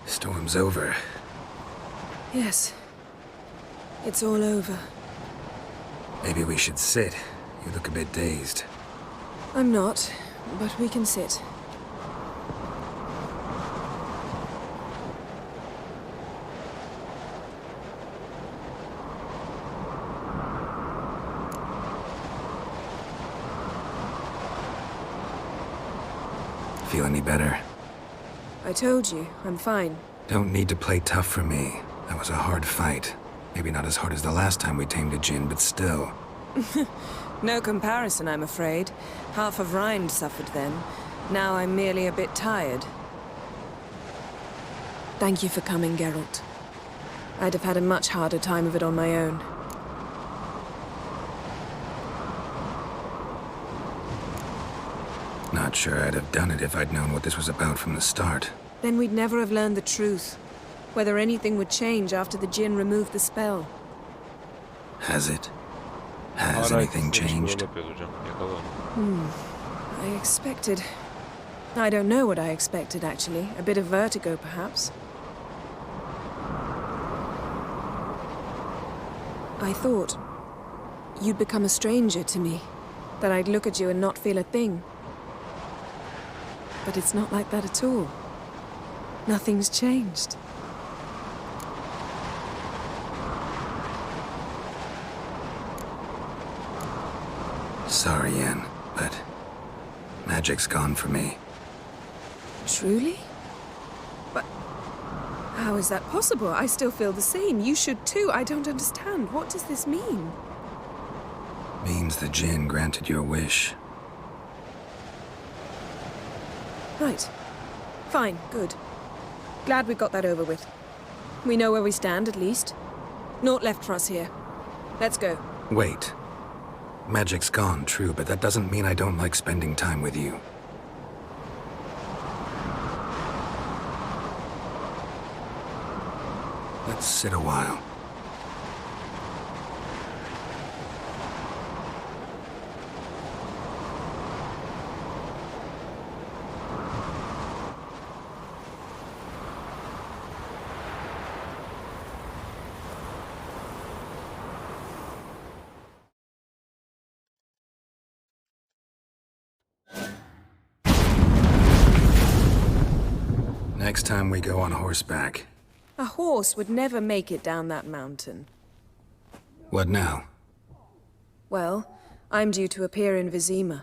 Storm's over. Yes. It's all over. Maybe we should sit. You look a bit dazed. I'm not, but we can sit. Feel any better? I told you, I'm fine. Don't need to play tough for me. That was a hard fight. Maybe not as hard as the last time we tamed a djinn, but still. No comparison, I'm afraid. Half of Rind suffered then. Now I'm merely a bit tired. Thank you for coming, Geralt. I'd have had a much harder time of it on my own. Not sure I'd have done it if I'd known what this was about from the start. Then we'd never have learned the truth. Whether anything would change after the djinn removed the spell. Has it? Has anything changed? I expected... I don't know what I expected, actually. A bit of vertigo, perhaps. I thought you'd become a stranger to me. That I'd look at you and not feel a thing. But it's not like that at all. Nothing's changed. Sorry, Yen, but magic's gone for me. Truly? But how is that possible? I still feel the same. You should too. I don't understand. What does this mean? Means the djinn granted your wish. Right. Fine. Good. Glad we got that over with. We know where we stand, at least. Naught left for us here. Let's go. Wait. Magic's gone, true, but that doesn't mean I don't like spending time with you. Let's sit a while. Next time we go on horseback. A horse would never make it down that mountain. What now? Well, I'm due to appear in Vizima.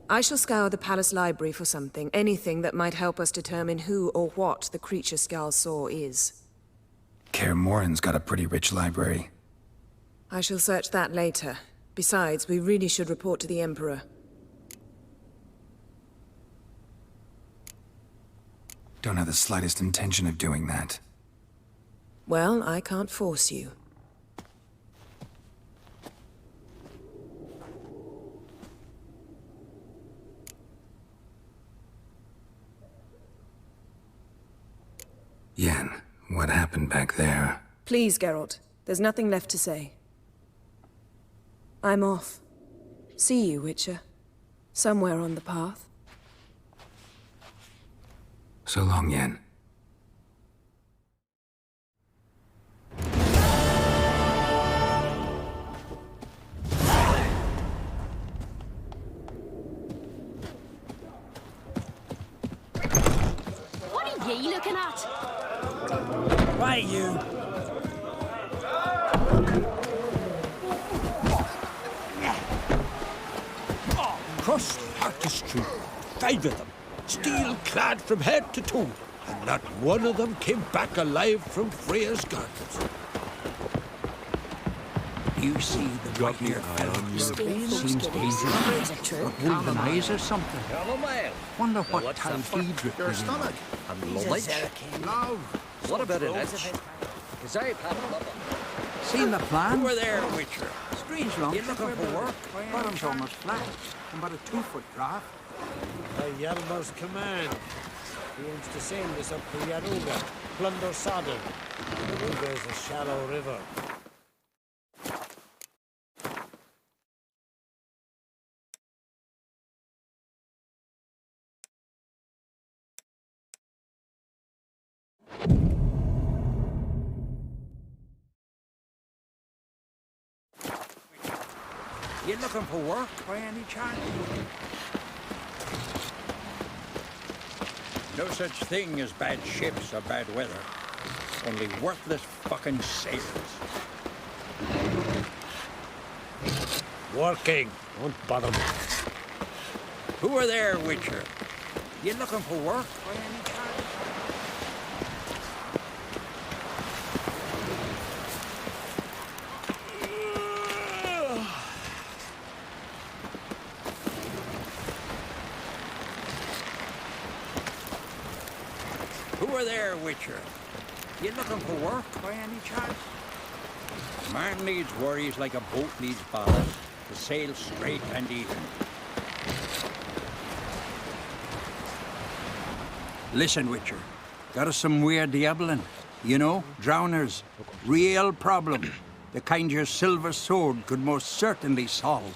I shall scour the palace library for something, anything that might help us determine who or what the creature Skal saw is. Kaer Morhen's got a pretty rich library. I shall search that later. Besides, we really should report to the Emperor. Don't have the slightest intention of doing that. Well, I can't force you. Yen, what happened back there? Please, Geralt. There's nothing left to say. I'm off. See you, Witcher. Somewhere on the path. So long, Yen. What are ye looking at? Why, you? Oh, crossed artistry. 5 of them. Steel-clad from head to toe, and not one of them came back alive from Freya's gardens. You see the white-haired fellow seems dangerous. Golden eyes or something. Wonder what time he drifted in. And light. Love. What about Elizabeth? Because I have Seen the plan? Who are there, Witcher? Strange long. You looking for work? Bottom's almost flat. I'm about a 2-foot draft. By Yalma's command, he aims to sail this up to Yaruga, plunder Sodom. The river is a shallow river. You looking for work by any chance? No such thing as bad ships or bad weather. Only worthless fucking sailors. Working, don't bother me. Who are there, Witcher? You looking for work by any chance? Who are there, Witcher? You looking for work by any chance? Man needs worries like a boat needs ballast to sail straight and even. Listen, Witcher. Got us some weird diabling. You know, drowners. Real problem. The kind your silver sword could most certainly solve.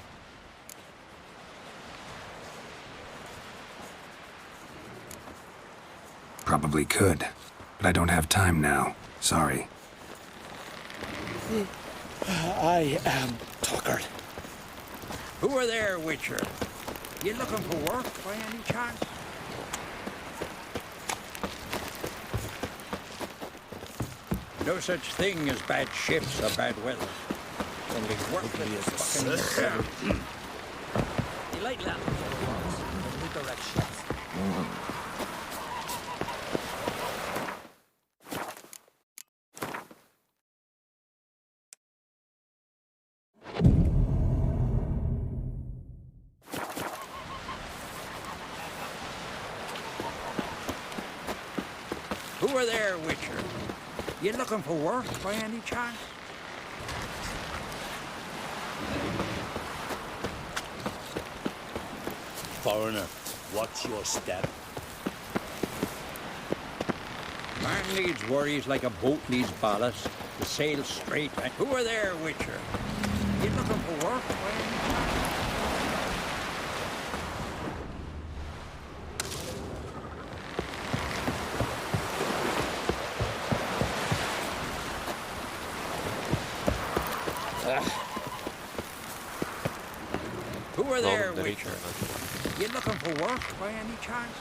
Probably could, but I don't have time now. Sorry. I am tuckered. Who are there, Witcher? You looking for work by any chance? No such thing as bad ships or bad weather. Only worthless fucking... You like that? Redirect ships. Who are there, Witcher? You looking for work by any chance? Foreigner, what's your step? Man needs worries like a boat needs ballast to sail straight. And who are there, Witcher? You looking for work by any chance? Who are there, Witcher? You looking for work by any chance?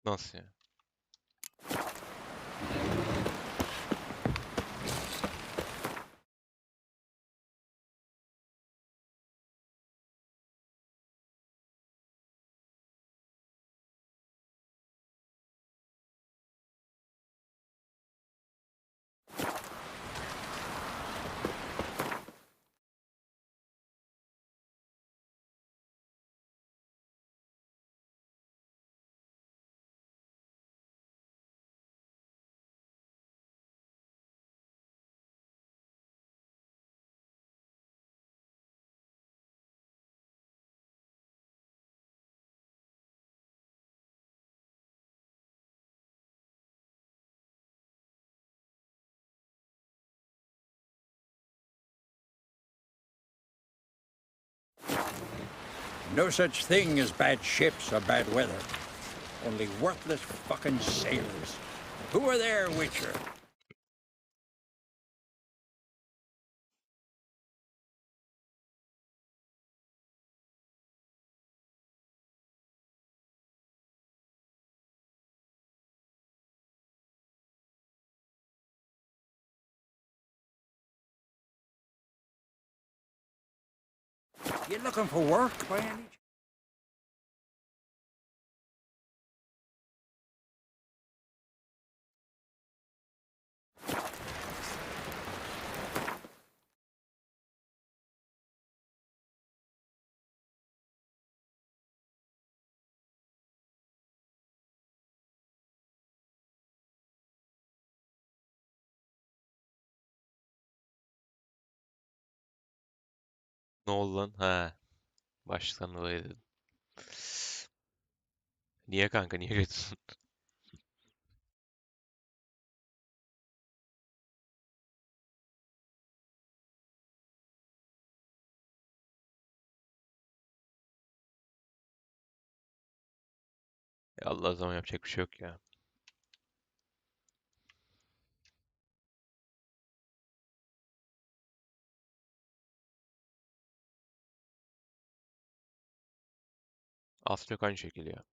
Nasıl ya? No such thing as bad ships or bad weather. Only worthless fucking sailors. Who are there, Witcher? You looking for work by any chance? Ne oldu lan? Ha. Baştan dolayı dedim. Niye kanka? Niye kötüsün? Allah, o zaman yapacak bir şey yok ya. Aslında yok aynı şekilde ya.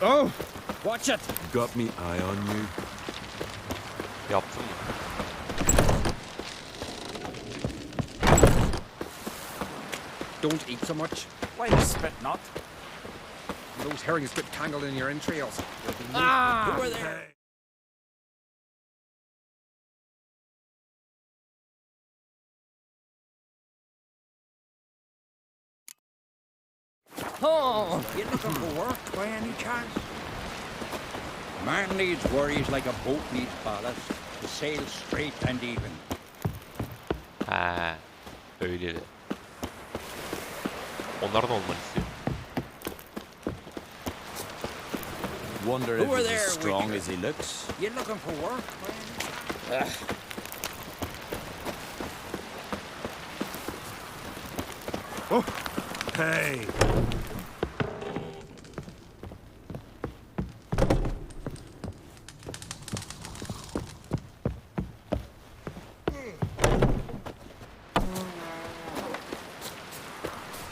Oh! Watch it! Got me eye on you. Yaptın mı? Don't eat so much. Why the spit not? Those herrings get tangled in your entrails. Ah! Who are there? Oh! You looking for work by any chance? Man needs worries like a boat needs ballast to sail straight and even. Ha, öyle de. Onlardan olmanı istiyor. Wonder Who if are he's there, as strong Witcher? as he looks. You looking for work by any chance? Oh! Hey!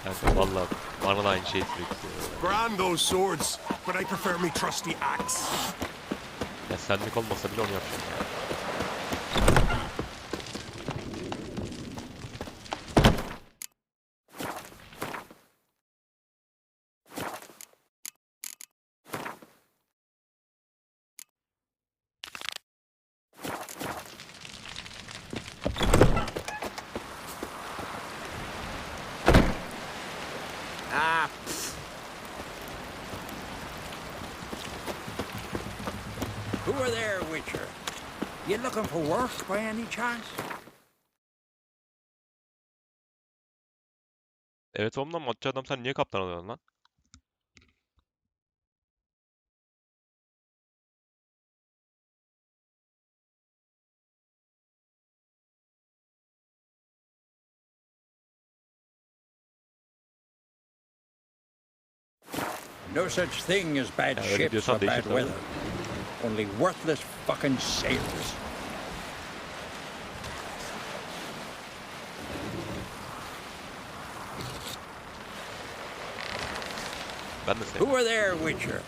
Kanka valla bana da aynı şeyi sürekli. Brand those swords, but I prefer me trusty axe. Ya senlik olmasa bile onu yapacağım ya. Ah, Who are there, Witcher? You looking for work by any chance? Evet ondan matçı adam, sen niye kaptan alıyorsun lan? No such thing as bad Ya öyle ships diyorsan or değişir bad tabii. weather. Only worthless fucking sailors. Ben de Who sevdim. are there, Witcher?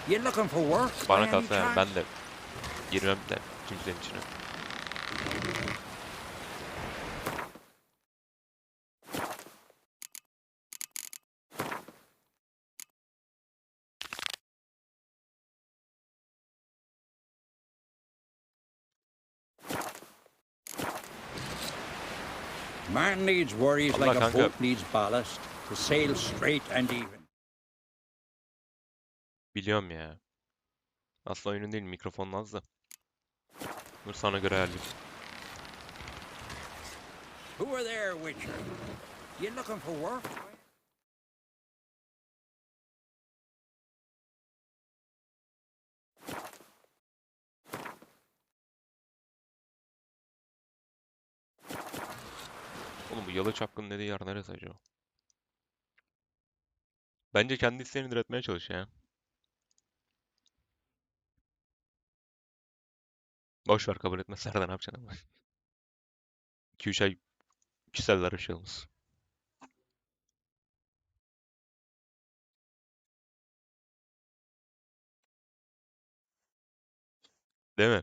You looking for work by Bana any kalsa yani chance? ben de girmem de kimsenin içine. Man needs worries Allah like a kanka. boat needs ballast to sail straight and even. Biliyorum ya. Aslında oyunun değil, mikrofonun az da. Dur sana göre ayarlayayım. Who are there, Witcher? You looking for work? Oğlum bu yalı çapkın dediği yer neresi acaba? Bence kendi isteğini diretmeye çalış ya. Boş ver, kabul etmezler de ne yapacaksın ama. 2-3 ay kişiseller bir şey olmaz. Değil mi?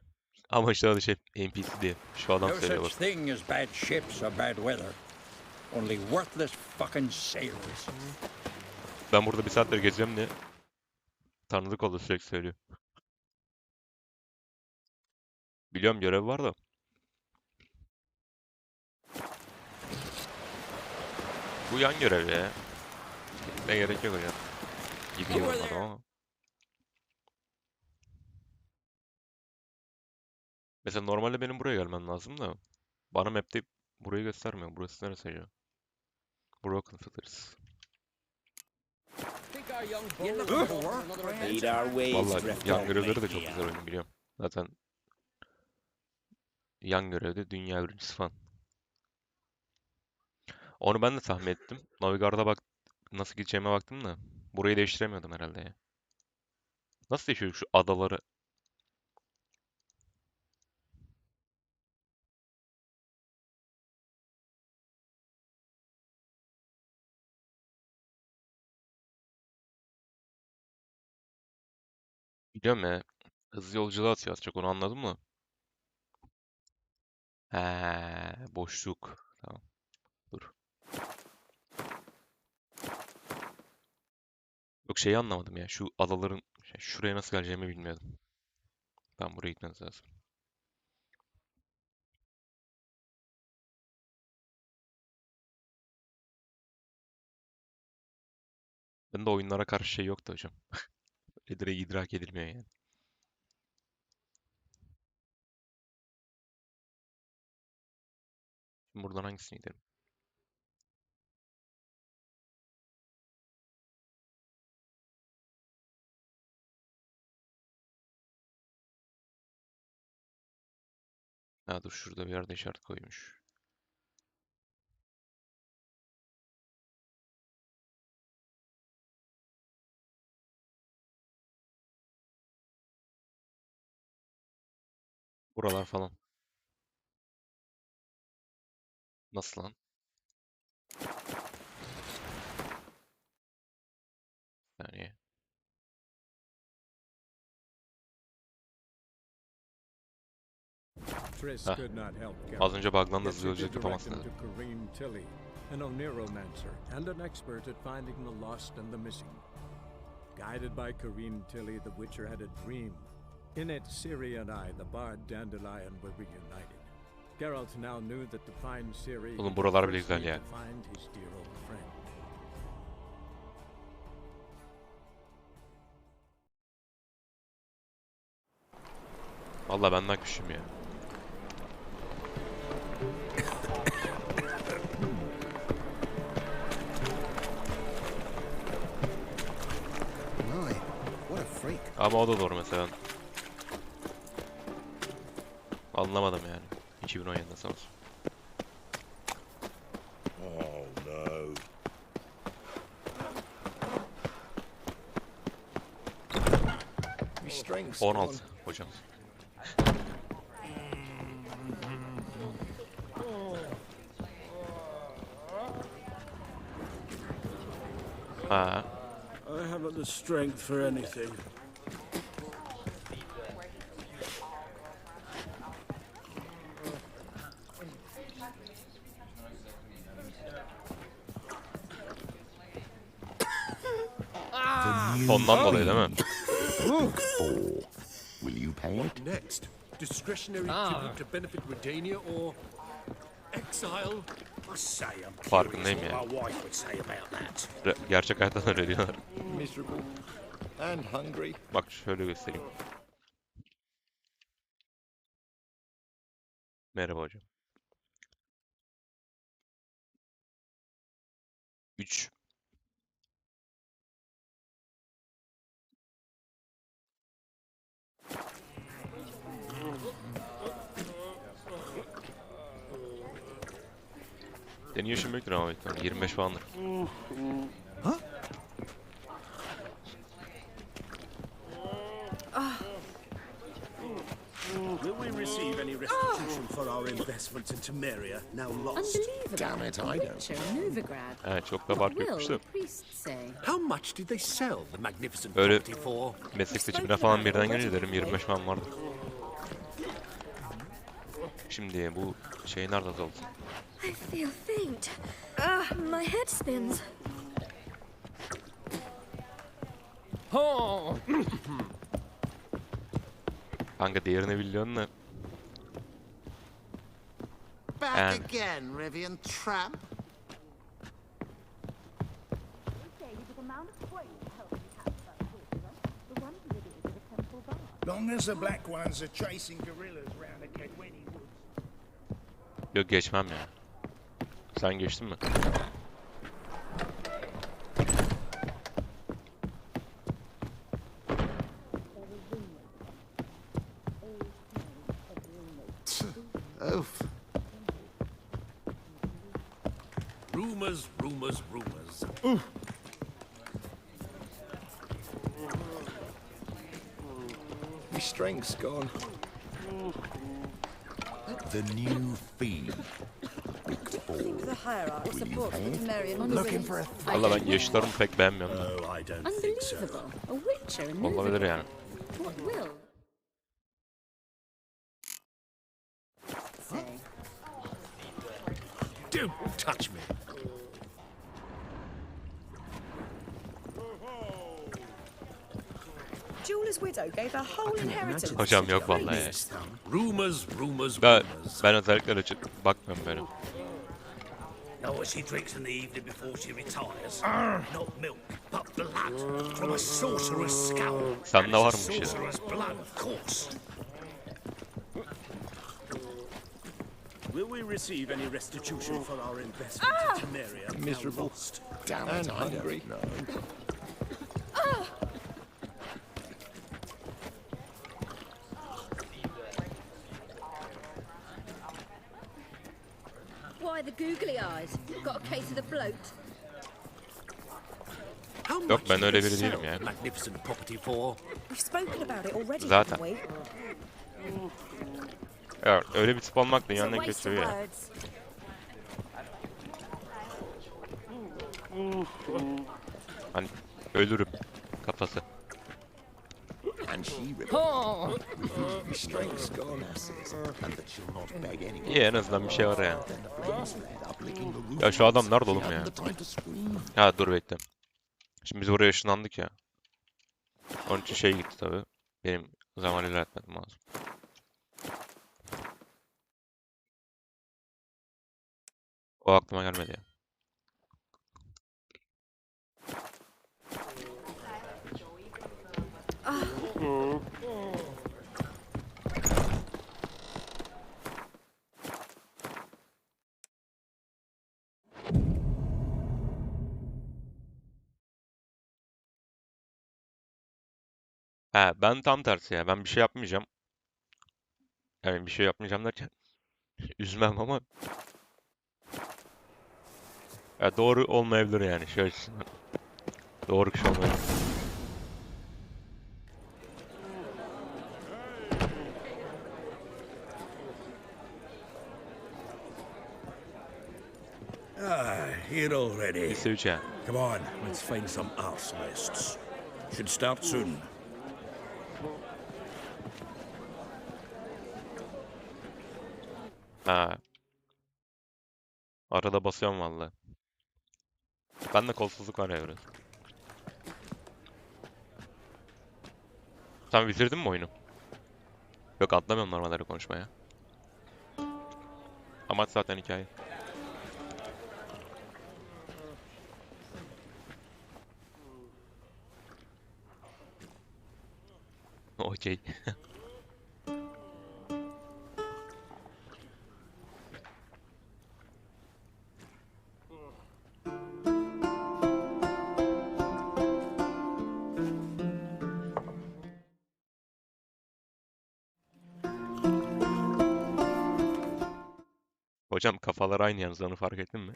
Ama işte adı şey NPC diye. Şu adam No söylüyor such bak. thing as bad ships or bad weather. Only worthless fucking sailors. Ben burada bir saattir gezeceğim diye. Tanıdık oldu, sürekli söylüyor. Biliyorum görev var da. Bu yan görev ya. Ne gerek yok hocam. Gibi yorumladım ama. Mesela normalde benim buraya gelmem lazım da. Bana map'te burayı göstermiyor. Burası neresi acaba? Broken Fiddlers. You looking for work? Vallahi yan görevleri de çok güzel oyun, biliyorum. Zaten yan görevde dünya birincisi falan. Onu ben de tahmin ettim. Navigator'da bak nasıl gideceğime baktım da. Burayı değiştiremiyordum herhalde ya. Nasıl değişiyor şu adaları? Biliyorum ya. Hızlı yolculuğa atıyor az çok, onu anladım mı? He, boşluk. Tamam. Dur. Yok, şeyi anlamadım ya. Şu adaların şuraya nasıl geleceğimi bilmiyordum. Ben buraya gitmemiz lazım. Bende oyunlara karşı şey yoktu hocam. Direkt idrak edilmiyor yani. Şimdi buradan hangisine gidelim? Ha dur, şurada bir yerde işaret koymuş. Buralar falan. Nasıl lan? Yani Triss Heh. could not help Az önce bug'dan da Yet hızlı she yolculuk did direct yapamazsın him dedim. to Kareem Tilly, an Oniromancer and an expert at finding the lost and the missing. Guided by Kareem Tilly, the Witcher had a dream. In it, Ciri and I, the bard Dandelion, were reunited. Geralt now knew that to find Ciri, Oğlum he buralar would bile first güzel need ya. to find his dear old friend. Vallahi benden küçüğüm ya. Ama o da doğru mesela. Anlamadım yani. 2017'de sanırım. Oh no. 16 hocam. Ha. I haven't the strength for anything. Ondan dolayı değil mi? Will you pay it? Next, discretionary tribute to benefit Redania or exile? I say I'm Farkındayım curious ya. what my wife would say about that. Gerçek hayattan öyle diyorlar. Miserable. And hungry. Bak şöyle göstereyim. Merhaba hocam. 3. Senin yaşın büyüktür ama büyük ihtimalle. 25 falandır. Ha? Will we receive any restitution for our investments into Maria, now lost? Damn it, I don't. Evet, çok da fark etmiştim. How much did they sell the magnificent Öyle property for? meslek seçimine falan birden gelince derim 25 falan vardı. Şimdi bu şey nerede azaldı? I feel faint. My head spins. Kanka değerini biliyorsun da. Back again, Rivian tramp. Long as the black ones are chasing gorillas round the Kedweni woods. Yok geçmem ya. Sen geçtin mi? Oof. Rumors, rumors, rumors. My strength's gone. The new feed. Looking for a Valla ben yaşlarımı pek beğenmiyorum da. No, I don't think so. Olabilir yani. Don't touch me. Julia's widow gave her whole inheritance. Hocam yok vallahi ya. Rumors, rumors, Ben, rumors. ben özellikle açıp bakmıyorum böyle. Know what she drinks in the evening before she retires? Not milk, but blood from a sorcerer's skull. Sende var And mı it's bir a şeyler? sorcerer's blood, of course. Will we receive any restitution for our investment into Maria, now Miserable. lost? Damn it, I don't know. Why the googly eyes? Got a case of the bloat? How Yok, much ben did öyle they biri sell değilim yani. the magnificent property for? We've spoken about it already, Zaten. haven't we? Ya öyle bir tip olmak It's a dünyanın en waste kötüsü of ya. words. Hani ölürüm kafası. And she my strength's gone. And that she'll not beg anyone. İyi en azından bir şey var ya. Then the flames flared up, licking the roof. Ya şu adam nerede She oğlum ya? hadn't the time to scream. Ha dur bekle. Şimdi biz buraya ışınlandık ya. Onun için şey gitti tabi. Benim zaman ilerletmem lazım. O aklıma gelmedi ya. Ha ben tam tersi ya. Ben bir şey yapmayacağım. Yani bir şey yapmayacağım derken üzmem ama ya doğru olmayabilir yani şey açısından. Doğru kişi olmayabilir. Here already. Lise 3 yani. Come on, let's find some arse nests. Should start soon. Ha. Arada basıyorum vallahi. Bende kolsuzluk var ya biraz. Sen bitirdin mi oyunu? Yok atlamıyorum normalde konuşmaya. Amaç zaten hikaye. Okey. Hocam kafalar aynı yalnız, onu fark ettin mi?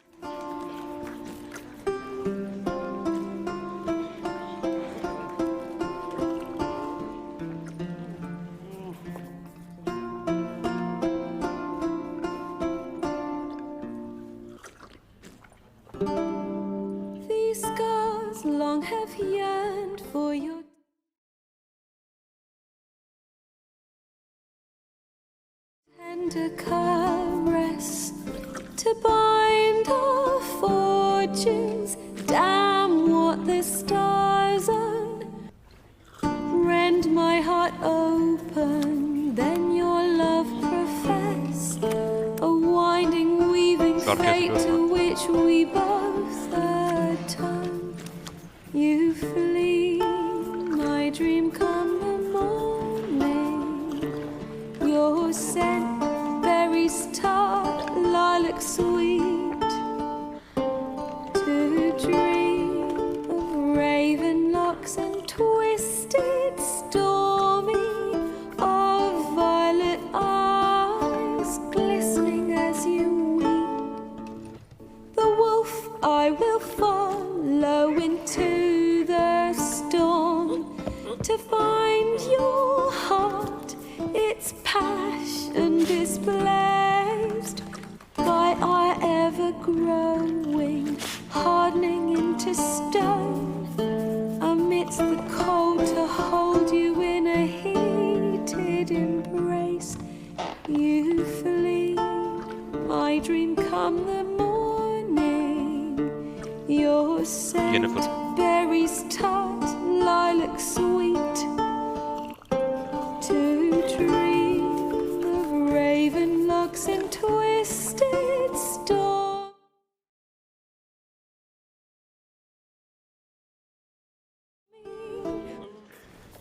These scars long have yearned for your tender caress to bind our fortunes. Damn what the stars own. Rend my heart open, then your love profess. A winding, weaving fate to which we both atone. You flee, my dream come the morning. Your scent, berries tart, lilac sweet. To dream of raven locks and twisted, stormy, of violet eyes glistening as you weep. The wolf I will follow into the storm to find your heart, its passion displaced by our ever-growing, hardening into stone. Amidst the cold to hold you in a heated embrace. You flee, my dream come the morning. Your scent, berries tart, lilac sweet. To dream of raven locks and twisted storm.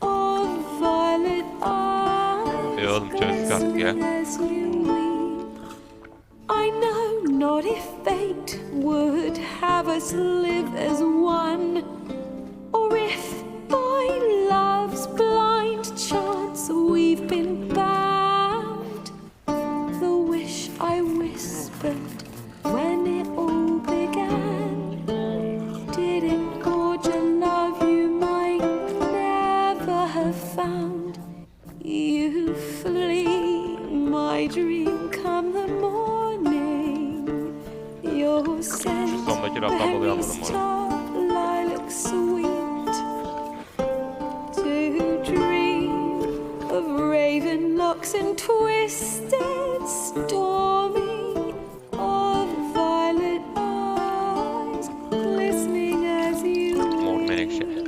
Of violet eyes Oğlum çözdük artık ya. as you weep. I know not if fate would have us live as one, or if by love's blind chance we've been bound. The wish I whispered when it all began, did it forge a love you might never have found? You flee, my dream come the morning. Your scent, berries tart, lilac sweet. To dream of raven locks and twisted, stormy, of violet eyes glistening as you Mor menekşe.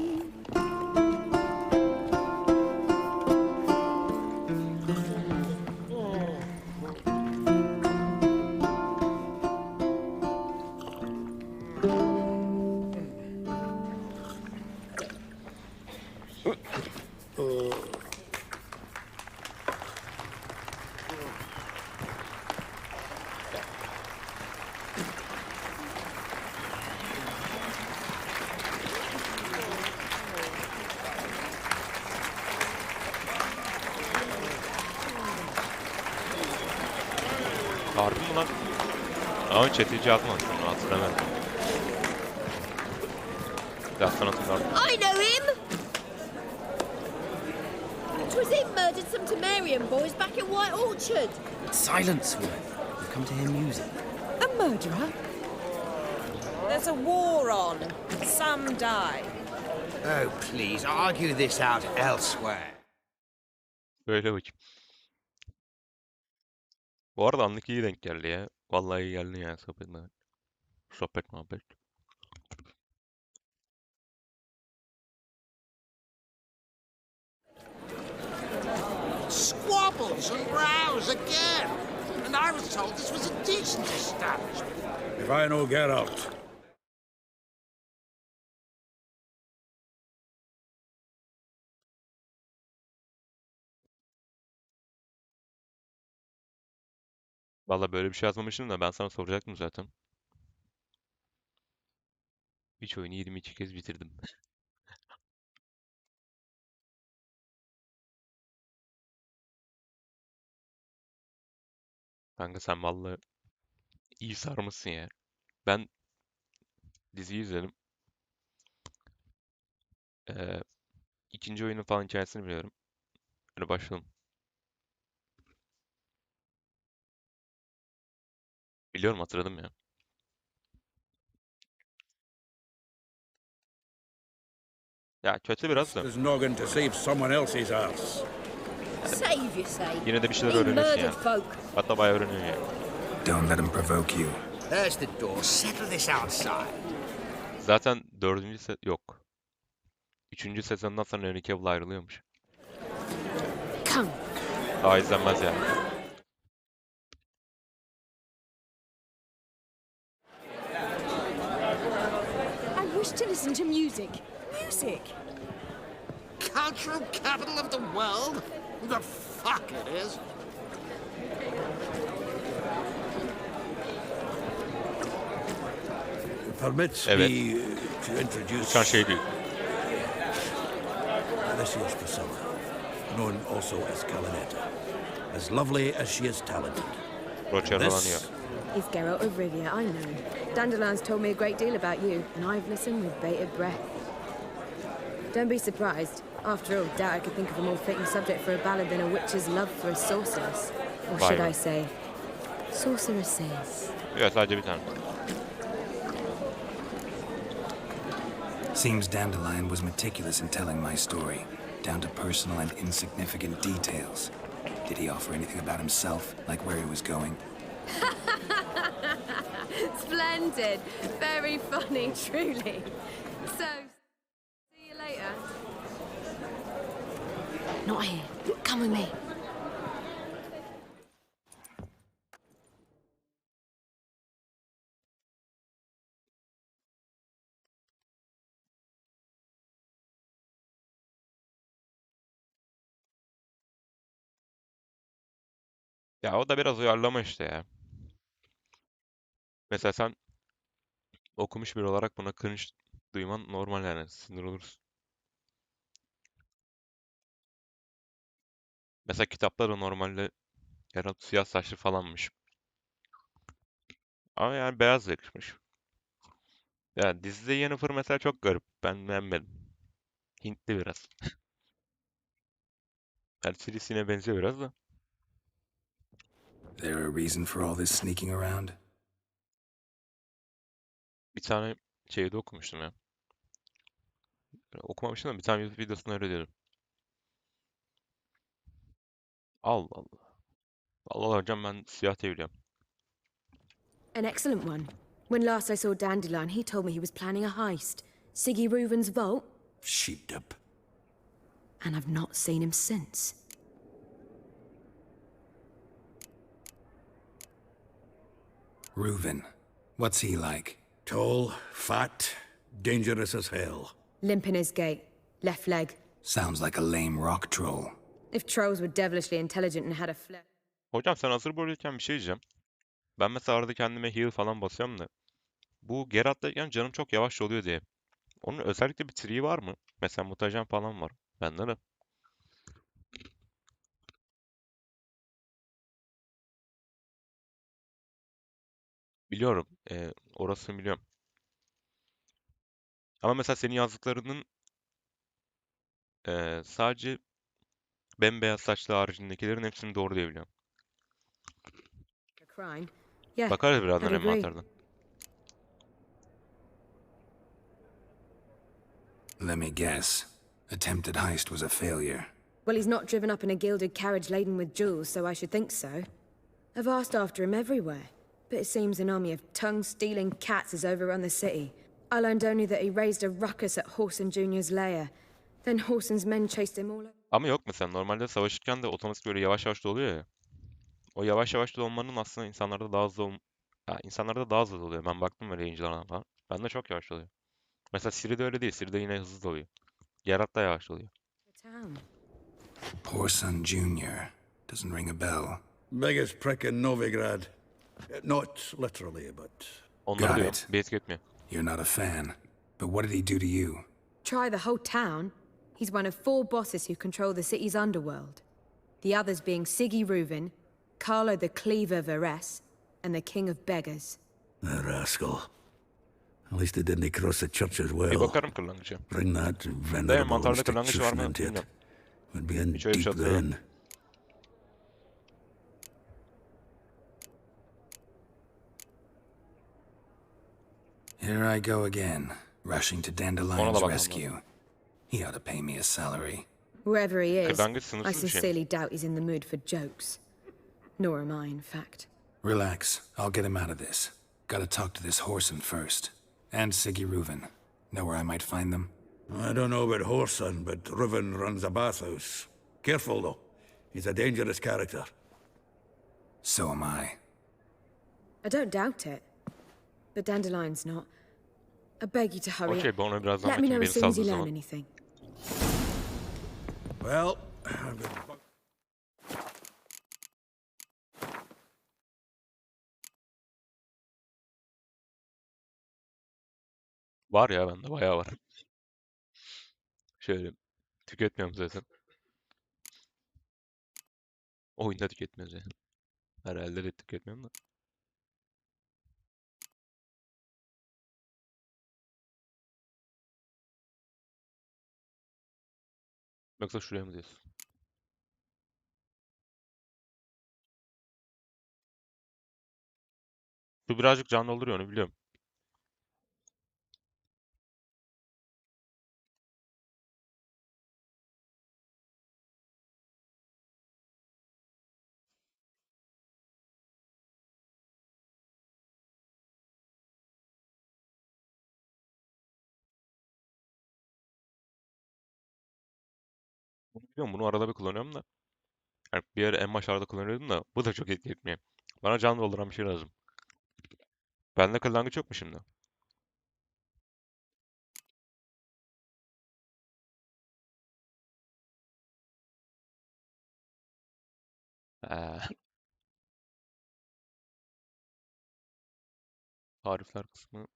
Harbi mi lan? Ama çetici atmadım, onu hatırlamadım. Dersten hatırladım. I know him! 'Twas him murdered some Temerian boys back in White Orchard. Silence, woman. You've come to hear music. A murderer? There's a war on. Some die. Oh, please, argue this out elsewhere. Böyle bakayım. Bu arada anlık iyi denk geldi ya. Vallahi iyi geldi yani sohbet muhabbet. Squabbles and rows again. And I was told this was a decent establishment. If I know, get out. Valla böyle bir şey yazmamıştım da ben sana soracaktım zaten. Hiç oyunu 22 kez bitirdim. Kanka sen vallahi iyi sarmışsın ya. Ben diziyi izledim. Ee, ikinci oyunun falan hikayesini biliyorum. Öyle başladım. Biliyorum, hatırladım ya. Ya kötü biraz da. There's noggin to save someone else's ass. Save, you say? Yine de bir şeyler He öğreniyorsun murdered yani. folk. Hatta bayağı öğreniyorsun yani. Don't let him provoke you. There's the door. Settle this outside. Zaten yok. Üçüncü sezondan sonra Henry Cavill ayrılıyormuş. Come. Daha izlenmez yani. I wish to listen to music. Music? Cultural capital of the world? The fuck it is. Permits Evet. me to introduce... Uçan şey değil. This is Priscilla, known also as Calinetta. As lovely as she is talented. Roç yaralanıyor. He's Geralt of Rivia, I know. Dandelion's told me a great deal about you, and I've listened with bated breath. Don't be surprised. After all, doubt I could think of a more fitting subject for a ballad than a witch's love for a sorceress. Or Vay should be. I say, sorceresses. Evet, sadece bir tane. Seems Dandelion was meticulous in telling my story, down to personal and insignificant details. Did he offer anything about himself, like where he was going? Splendid. Very funny, truly. So, see you later. Not here. Come with me. Ya o da biraz uyarlama işte ya. Mesela sen okumuş biri olarak buna cringe duyman normal yani. Sinir olursun. Mesela kitapta da normalde Geralt siyah saçlı falanmış. Ama yani beyaz yakışmış. Ya dizide Yennefer mesela çok garip. Ben beğenmedim. Hintli biraz. Yani Sirisine benziyor biraz da. There a reason for all this sneaking around? Bir tane şeyde okumuştum ya. Okumamıştım da bir tane YouTube videosunda öyle diyorum. Allah Allah. Allah hocam, ben siyah biliyorum. An excellent one. When last I saw Dandelion, he told me he was planning a heist. Siggy Reuven's vault. Sheep-dip. And I've not seen him since. Reuven. What's he like? Tall, fat, dangerous as hell. Limp in his gait. Left leg. Sounds like a lame rock troll. If trolls were devilishly intelligent and had a flair. Hocam sen hazır buradayken bir şey diyeceğim. Ben mesela arada kendime heal falan basıyorum da. Bu Geralt'tayken canım çok yavaş oluyor diye. Onun özellikle bir triği var mı? Mesela mutajen falan var. Bende de. Biliyorum. Orasını biliyorum. Ama mesela senin yazdıklarının sadece bembeyaz saçlı haricindekilerin hepsini doğru diye biliyorum. A crime. Yeah, Bakarız birazdan I'd agree. envanterden. Let me guess. Attempted heist was a failure. Well, he's not driven up in a gilded carriage laden with jewels, so I should think so. I've asked after him everywhere, but it seems an army of tongue-stealing cats has overrun the city. I learned only that he raised a ruckus at Horson Jr.'s lair. Then Horson's men chased him all over. Ama yok, mesela normalde savaşırken de otomatik böyle yavaş yavaş doluyor ya. O yavaş yavaş dolmanın aslında insanlarda daha hızlı insanlarda daha hızlı oluyor. Ben baktım böyle yayıncılarına falan. Bende çok yavaş oluyor. Mesela Siri'de öyle değil. Siri'de yine hızlı doluyor. Geralt da yavaş oluyor. Horson Jr. Doesn't ring a bell. Biggest prick in Novigrad. Not literally, but... Onları Got diyor. it. Bir etki etmiyor. You're not a fan. But what did he do to you? Try the whole town. He's one of 4 bosses who control the city's underworld. The others being Siggy Reuven, Carlo the Cleaver Varese, and the King of Beggars. The rascal. At least he didn't cross the church as well. Bir bakarım kırlangıça. Bring that Dayı venerable mantarda stick kırlangıç var chieftain mı into it. bilmiyorum. We'd be in Hiç öyle bir şey deep hatırlamıyorum. then. Here I go again, rushing to Ona Dandelion's da bakmam rescue. lazım. He ought to pay me a salary. Whoever he is, Kırlangıç I sınırsız bir şey. sincerely doubt he's in the mood for jokes. Nor am I, in fact. Relax, I'll get him out of this. Gotta talk to this Whoreson first. And Siggy Reuven. Know where I might find them? I don't know about Whoreson, but Reuven runs a bathhouse. Careful, though. He's a dangerous character. So am I. I don't doubt it. But Dandelion's not. I beg you to hurry Okey, up. ben ona birazdan Let me bakayım. know as Beni soon as you saldığı learn zaman. anything. Well, Var ya bende bayağı var. Şöyle tüketmiyorum zaten. Oyunda tüketmiyoruz yani. Herhalde de tüketmiyorum da. Yoksa şuraya mı diyorsun? Bu birazcık can dolduruyor, onu biliyorum. Bunu biliyorum, bunu arada bir kullanıyorum da. Yani bir ara en başlarda kullanıyordum da bu da çok etki etmiyor. Bana can dolduran bir şey lazım. Bende kırlangıç yok mu şimdi? Ee, tarifler kısmı.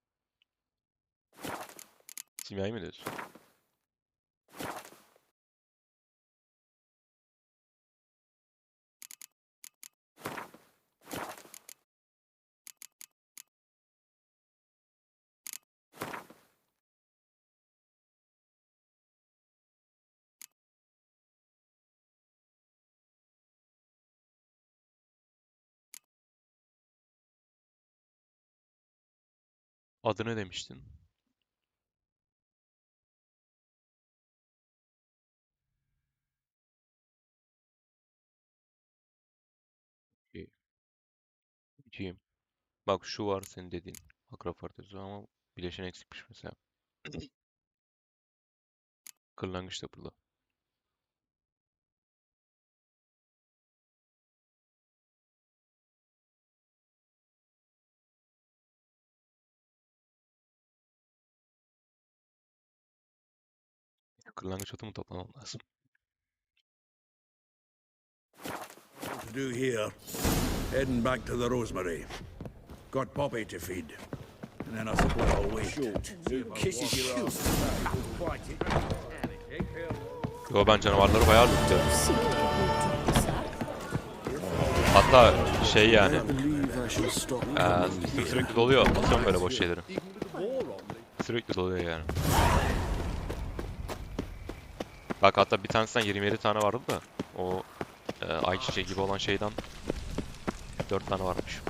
Simyayı mı diyorsun? Adı ne demiştin? Okey. İkiyim. Bak şu var senin dediğin. Akrafartözü ama bileşen eksikmiş mesela. Kırlangıç da burada. Kırlangıç atımı toplamam lazım. to do here. Heading back to the Rosemary. Got Poppy to feed. And then I suppose I'll wait. Who kisses your ass? Quite it. Yo, ben canavarları bayağı lootluyorum. Hatta şey yani. Üstüm sürekli doluyor. Atıyorum böyle boş şeyleri. Sürekli doluyor yani. Bak hatta bir tanesinden 27 tane vardı da. O ayçiçeği gibi olan şeyden 4 tane varmış.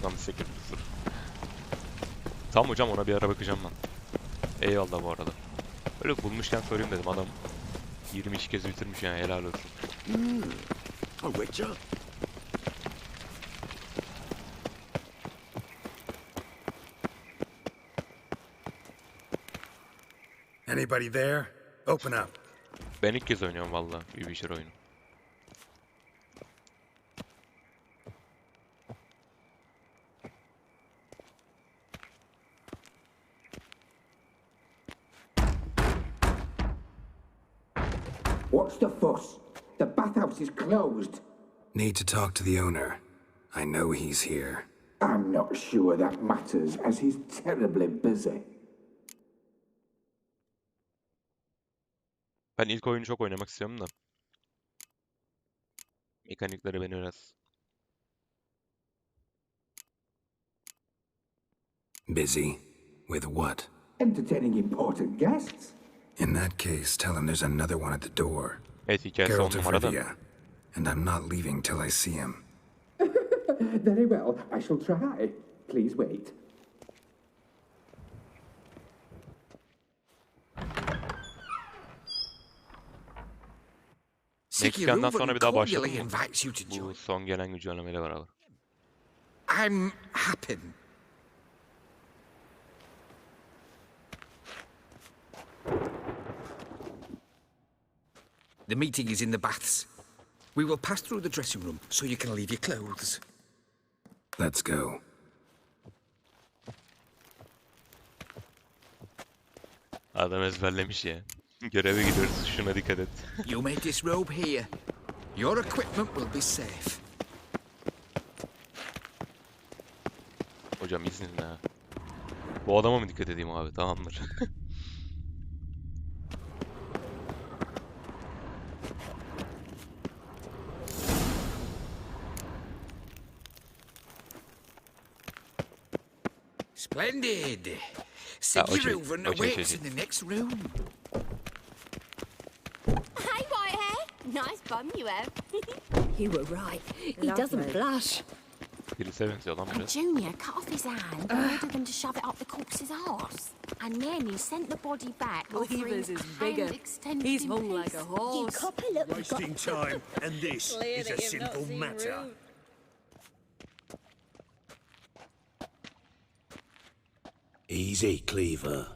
Tam 8 0. Tamam hocam, ona bir ara bakacağım ben. Eyvallah bu arada. Öyle bulmuşken sorayım dedim, adam 22 kez bitirmiş yani, helal olsun. Anybody there? Open up. Ben ilk kez oynuyorum valla Ubişer oyunu. What's the fuss? The bathhouse is closed. Need to talk to the owner. I know he's here. I'm not sure that matters, as he's terribly busy. Ben ilk oyunu çok oynamak istiyorum da. Mekanikleri beni biraz... Busy? With what? Entertaining important guests. In that case, tell him there's another one at the door. Evet, hikayesi on Geralt of numarada. Rivia. And I'm not leaving till I see him. Very well, I shall try. Please wait. Meksikan'dan sonra bir daha başladım mı? invites you to Bu join. son gelen güncellemeyle beraber. I'm happy. The meeting is in the baths. We will pass through the dressing room so you can leave your clothes. Let's go. Adam ezberlemiş ya. Göreve gidiyoruz. Şuna dikkat et. You may disrobe here. Your equipment will be safe. Hocam izninle ha. Bu adama mı dikkat edeyim abi? Tamamdır. Splendid. Siggy Reuven awaits in the next room. Hey, Whitehair. Nice bum you have. You were right. He doesn't blush. Birisi benziyor lan And biraz. Junior cut off his hand and ordered them to shove it up the corpse's arse. And then he sent the body back offering Lever's is hand bigger. extended He's in hung peace. like a horse. You copper, look, we've got... Wasting time, and this is a simple matter. Easy, Cleaver.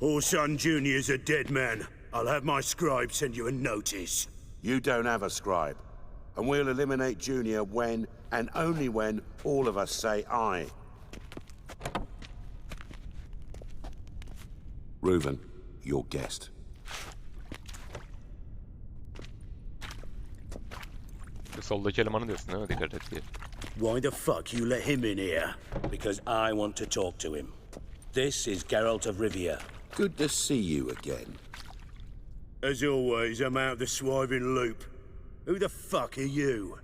Orson Jr.'s a dead man. I'll have my scribe send you a notice. You don't have a scribe. And we'll eliminate Junior when, and only when, all of us say aye. Reuven, your guest. Soldaki elemanı diyorsun değil mi? Dikkat et diye. Why the fuck you let him in here? Because I want to talk to him. This is Geralt of Rivia. Good to see you again. As always, I'm out the swiving loop. Who the fuck are you?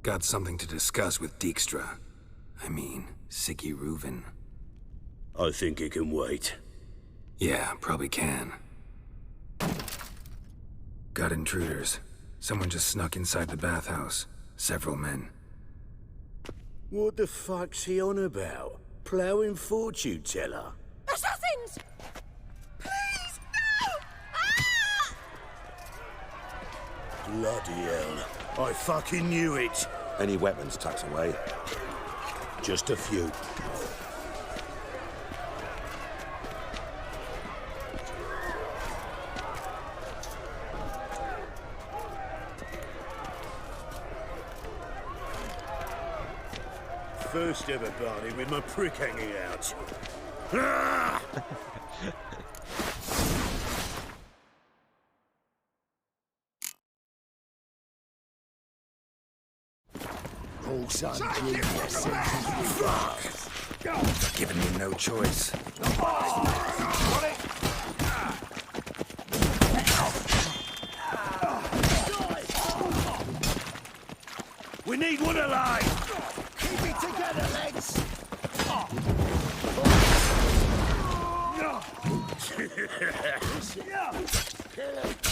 Got something to discuss with Dijkstra. I mean, Siggy Reuven. I think it can wait. Yeah, probably can. Got intruders. Someone just snuck inside the bathhouse. Several men. What the fuck's he on about? Ploughing fortune teller? Assassins! Please, no! Ah! Bloody hell. I fucking knew it. Any weapons tucked away? Just a few. First ever party with my prick hanging out. Ah! Fuck! Giving me no choice. We need one alive! Keep it together, lads! Got it!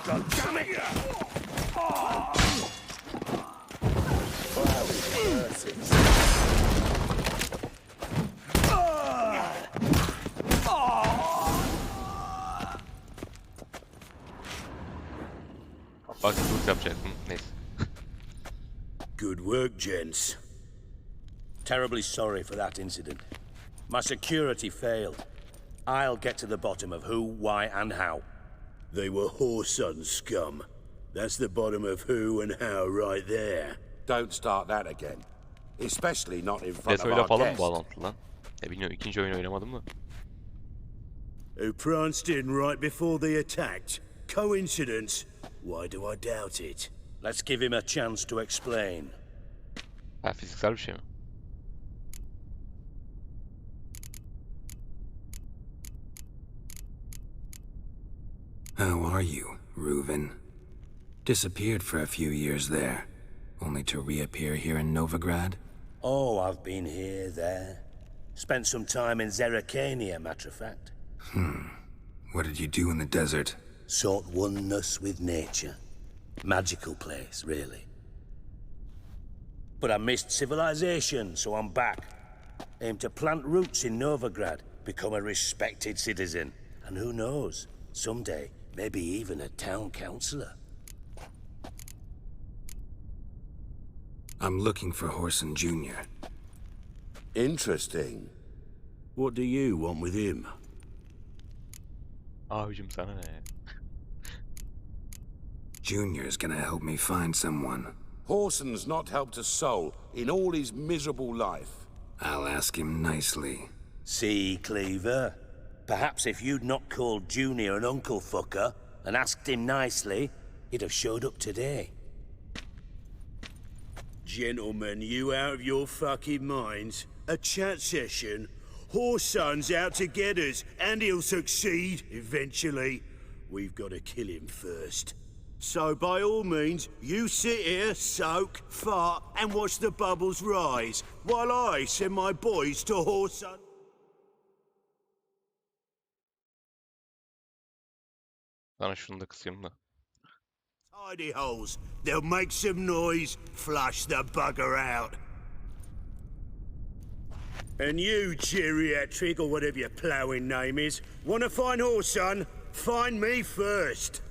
God damn it! Bak dur yapacaktım. Neyse. Good work, gents. Terribly sorry for that incident. My security failed. I'll get to the bottom of who, why, and how. They were whoreson scum. That's the bottom of who and how right there. Don't start that again. Especially not in front of Desoyla our falan mı guest. bağlantılı lan? Bilmiyorum, ikinci oyun oynamadım mı? Who pranced in right before they attacked. Coincidence? Why do I doubt it? Let's give him a chance to explain. Ha, fiziksel bir şey mi? How are you, Reuven? Disappeared for a few years there, only to reappear here in Novigrad? Oh, I've been here, there. Spent some time in Zerrikania, matter of fact. What did you do in the desert? Sought oneness with nature. Magical place, really. But I missed civilization, so I'm back. Aim to plant roots in Novigrad, become a respected citizen. And who knows, someday, maybe even a town councillor. I'm looking for Horson Jr. Interesting. What do you want with him? Abicim sana ne? Junior's gonna help me find someone. Horson's not helped a soul in all his miserable life. I'll ask him nicely. See, Cleaver? Perhaps if you'd not called Junior an uncle fucker and asked him nicely, he'd have showed up today. Gentlemen, you out of your fucking minds? A chat session? Horson's out to get us, and he'll succeed, eventually. We've got to kill him first. So by all means, you sit here, soak, fart, and watch the bubbles rise, while I send my boys to Horson. Sana şunu da kısayım da. Tidy holes. They'll make some noise, flush the bugger out. And you, geriatric, or whatever your ploughing name is, wanna find Horson? Find me first.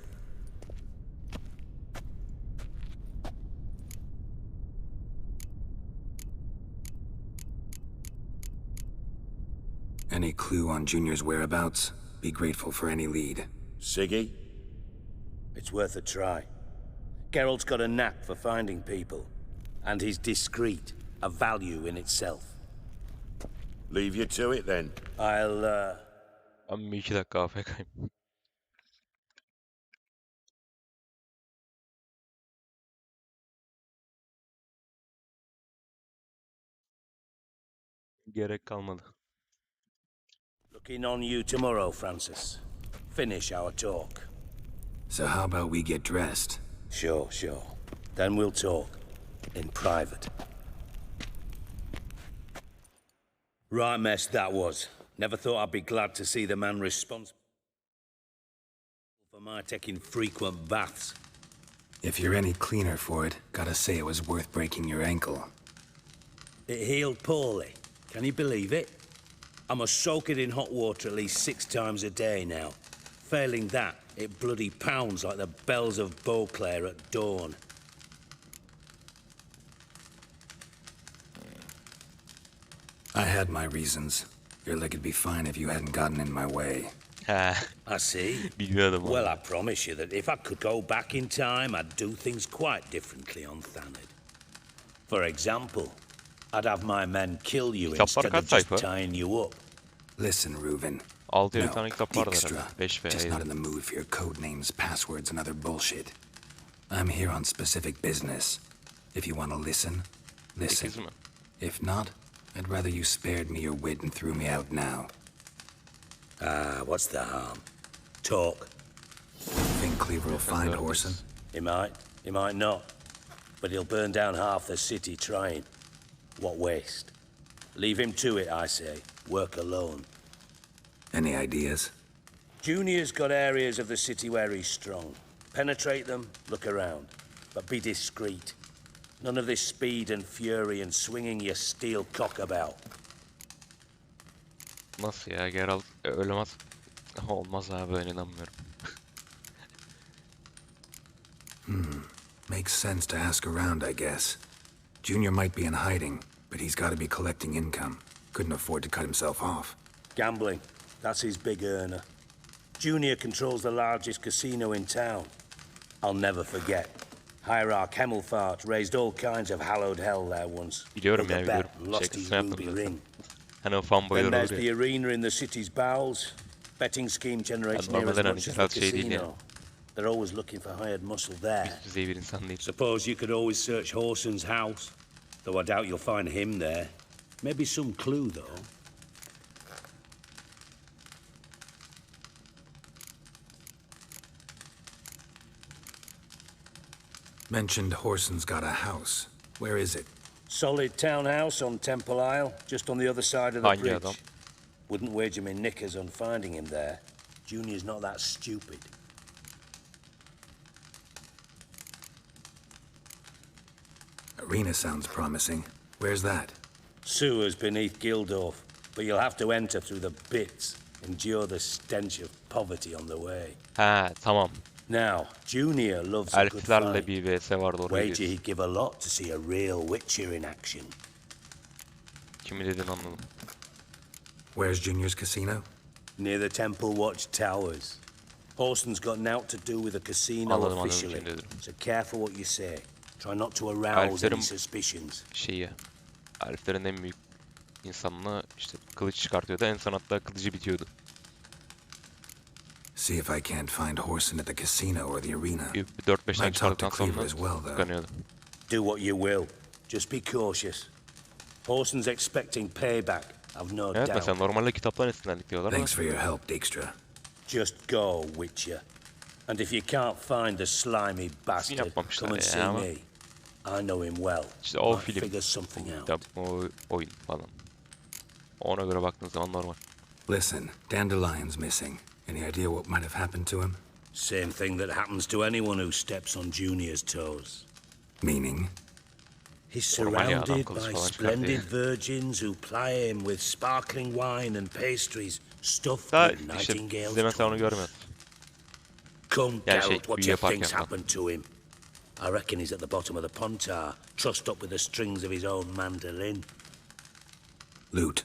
Any clue on Junior's whereabouts? Be grateful for any lead. Siggy? It's worth a try. Geralt's got a knack for finding people. And he's discreet, a value in itself. Leave you to it then. Ben bir 2 dakika AFK'yim. Gerek kalmadı. Looking on you tomorrow, Francis. Finish our talk. So how about we get dressed? Sure. Then we'll talk. In private. Right mess that was. Never thought I'd be glad to see the man responsible for my taking frequent baths. If you're any cleaner for it, gotta say it was worth breaking your ankle. It healed poorly. Can you believe it? I must soak it in hot water at least 6 times a day now. Failing that, it bloody pounds like the bells of Beauclair at dawn. I had my reasons. Your leg would be fine if you hadn't gotten in my way. I see. Well, I promise you that if I could go back in time, I'd do things quite differently on Thanedd. For example, I'd have my men kill you instead of just tying you up. Listen, Reuven. 6-7 tane kitap vardı extra. herhalde. 5 veya Just 7. not in the mood for your code names, passwords, and other bullshit. I'm here on specific business. If you want to listen, listen. If not, I'd rather you spared me your wit and threw me out now. What's the harm? Talk. Think Cleaver will find Horson? He might not. But he'll burn down half the city trying. What waste? Leave him to it, I say. Work alone. Any ideas? Junior's got areas of the city where he's strong. Penetrate them, look around. But be discreet. None of this speed and fury and swinging your steel cock about. Nasıl ya? Geralt ölemez. Olmaz abi, ben inanmıyorum. Makes sense to ask around, I guess. Junior might be in hiding, but he's got to be collecting income. Couldn't afford to cut himself off. Gambling. That's his big earner. Junior controls the largest casino in town. I'll never forget. Hierarch Hemmelfart raised all kinds of hallowed hell there once. Biliyorum Took a ya, bet biliyorum. and lost his Şakasını ruby yaptım ring. zaten. Hani o fanboylar Then there's olur the ya. arena in the city's bowels. Betting scheme generates Yani near as normalden hani much as the biraz şey değil casino. yani. They're always looking for hired muscle there. Üst düzey bir insan değil. Suppose you could always search Horson's house, though I doubt you'll find him there. Maybe some clue, though. Mentioned Horson's got a house. Where is it? Solid townhouse on Temple Isle, just on the other side of the Hangi bridge. adam? Wouldn't wager me knickers on finding him there. Junior's not that stupid. Arena sounds promising. Where's that? Sewers beneath Gildorf, but you'll have to enter through the bits. Endure the stench of poverty on the way. Ha tamam. Now, Junior loves a good Elflerle fight. bir vs vardı oraya Wager gidiyoruz. he'd give a lot to see a real Witcher in action. Kimi dediğini anladım. Where's Junior's casino? Near the Temple Watch Towers. Horson's got naught to do with the casino Anladım, officially, şimdi dedim. so careful what you say. Try not to arouse any Elflerin suspicions. şeyi. Elflerin en büyük insanlığı işte kılıç çıkartıyordu. En son hatta kılıcı bitiyordu. See if I can't find Horson at the casino or the arena. Bir 4-5 tane Might talk to çıkardıktan Cleaver sonra as well, though. tıkanıyordu. Do what you will. Just be cautious. Horson's expecting payback. I've no Evet doubt. mesela normalde kitaptan esinlendik diyorlar ama. Thanks for your help, Dijkstra. Just go, Witcher. And if you can't find the slimy bastard, yapmamışlar come and ya see ama. me. I know him well. İşte o Might film, figure something out. kitap, o oyun falan. Ona göre baktığın zaman normal. Listen, Dandelion's missing. Any idea what might have happened to him? Same thing that happens to anyone who steps on Junior's toes. Meaning? He's Normal ya, adam surrounded kılıç by falan çıkardı splendid ya. virgins who ply him with sparkling wine and pastries stuffed Da with işte nightingales. size mesela onu görmüyoruz. Come, Yani şey, Geralt, what büyü do you yaparken think's falan. happened to him? I reckon he's at the bottom of the pontar, trussed up with the strings of his own mandolin. Loot.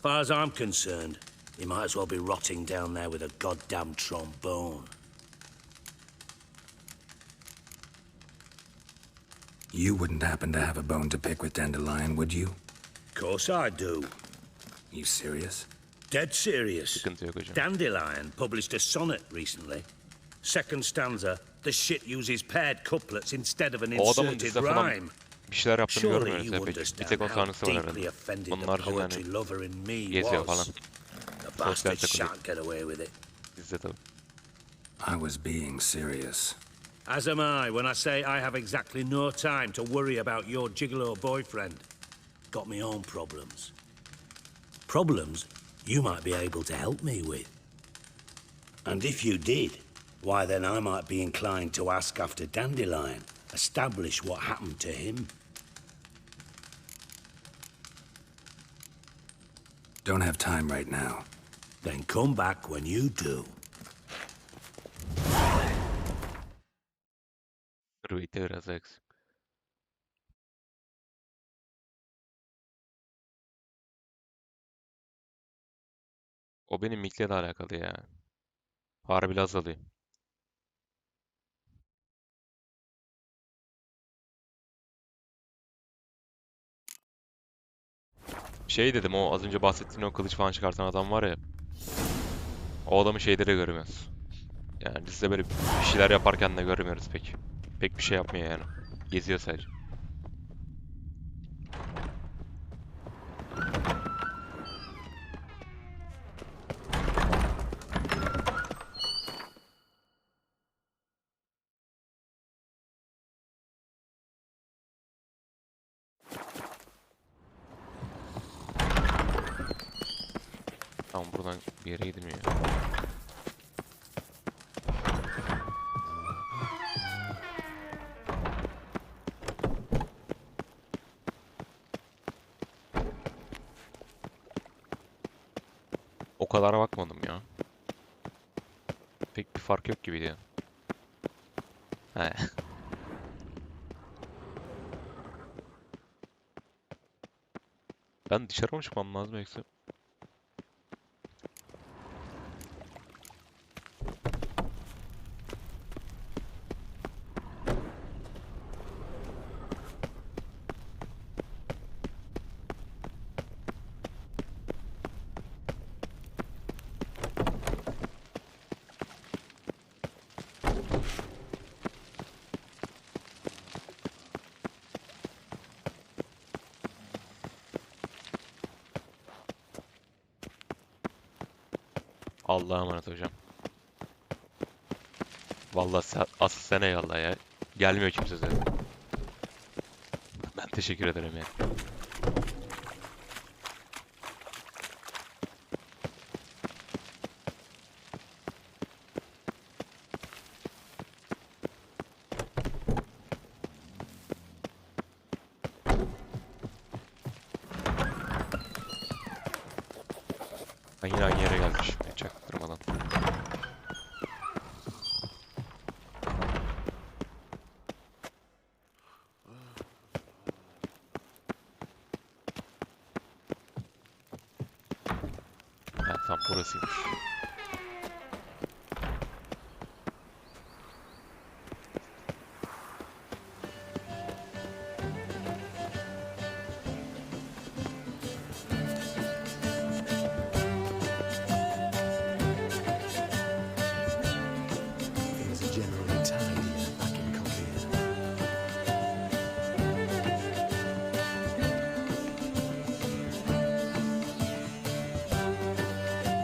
Far as I'm concerned, he might as well be rotting down there with a goddamn trombone. You wouldn't happen to have a bone to pick with Dandelion, would you? Of course I do. You serious? Dead serious. Sıkıntı yok hocam. Dandelion published a sonnet recently. Second stanza, the shit uses paired couplets instead of an O adamın inserted dizide falan rhyme. bir şeyler yaptığını Surely görmüyoruz you ya pek. Bir understand tek o how sahnesi var deeply herhalde. offended Bunun the haricinde poetry hani lover in me geziyor falan. was. The Sosyal bastard takılıyor. shan't get away with it. Dizide tabii. I was being serious. As am I when I say I have exactly no time to worry about your gigolo boyfriend. Got me own problems. Problems you might be able to help me with. And if you did, why then I might be inclined to ask after Dandelion, establish what happened to him. Don't have time right now. Then come back when you do. Rüyte biraz eksik. O benim Mick'le de alakalı ya. Harbi Laz alayım. Şey dedim, o az önce bahsettiğin o kılıç falan çıkartan adam var ya. O adamı şeyleri görmüyoruz. Yani biz de böyle bir şeyler yaparken de görmüyoruz pek. Pek bir şey yapmıyor yani. Geziyor sadece. Tamam, buradan bir yere gidilmiyor. O kadar bakmadım ya. Pek bir fark yok gibiydi ya. He. Ben dışarı mı çıkmam lazım yoksa? Allah'a emanet hocam. Vallahi asıl sen eyvallah ya. Gelmiyor kimse zaten. Ben teşekkür ederim yani. Ben yine aynı yere gelmişim. Çaktırmadan. Ha, tam burasıymış.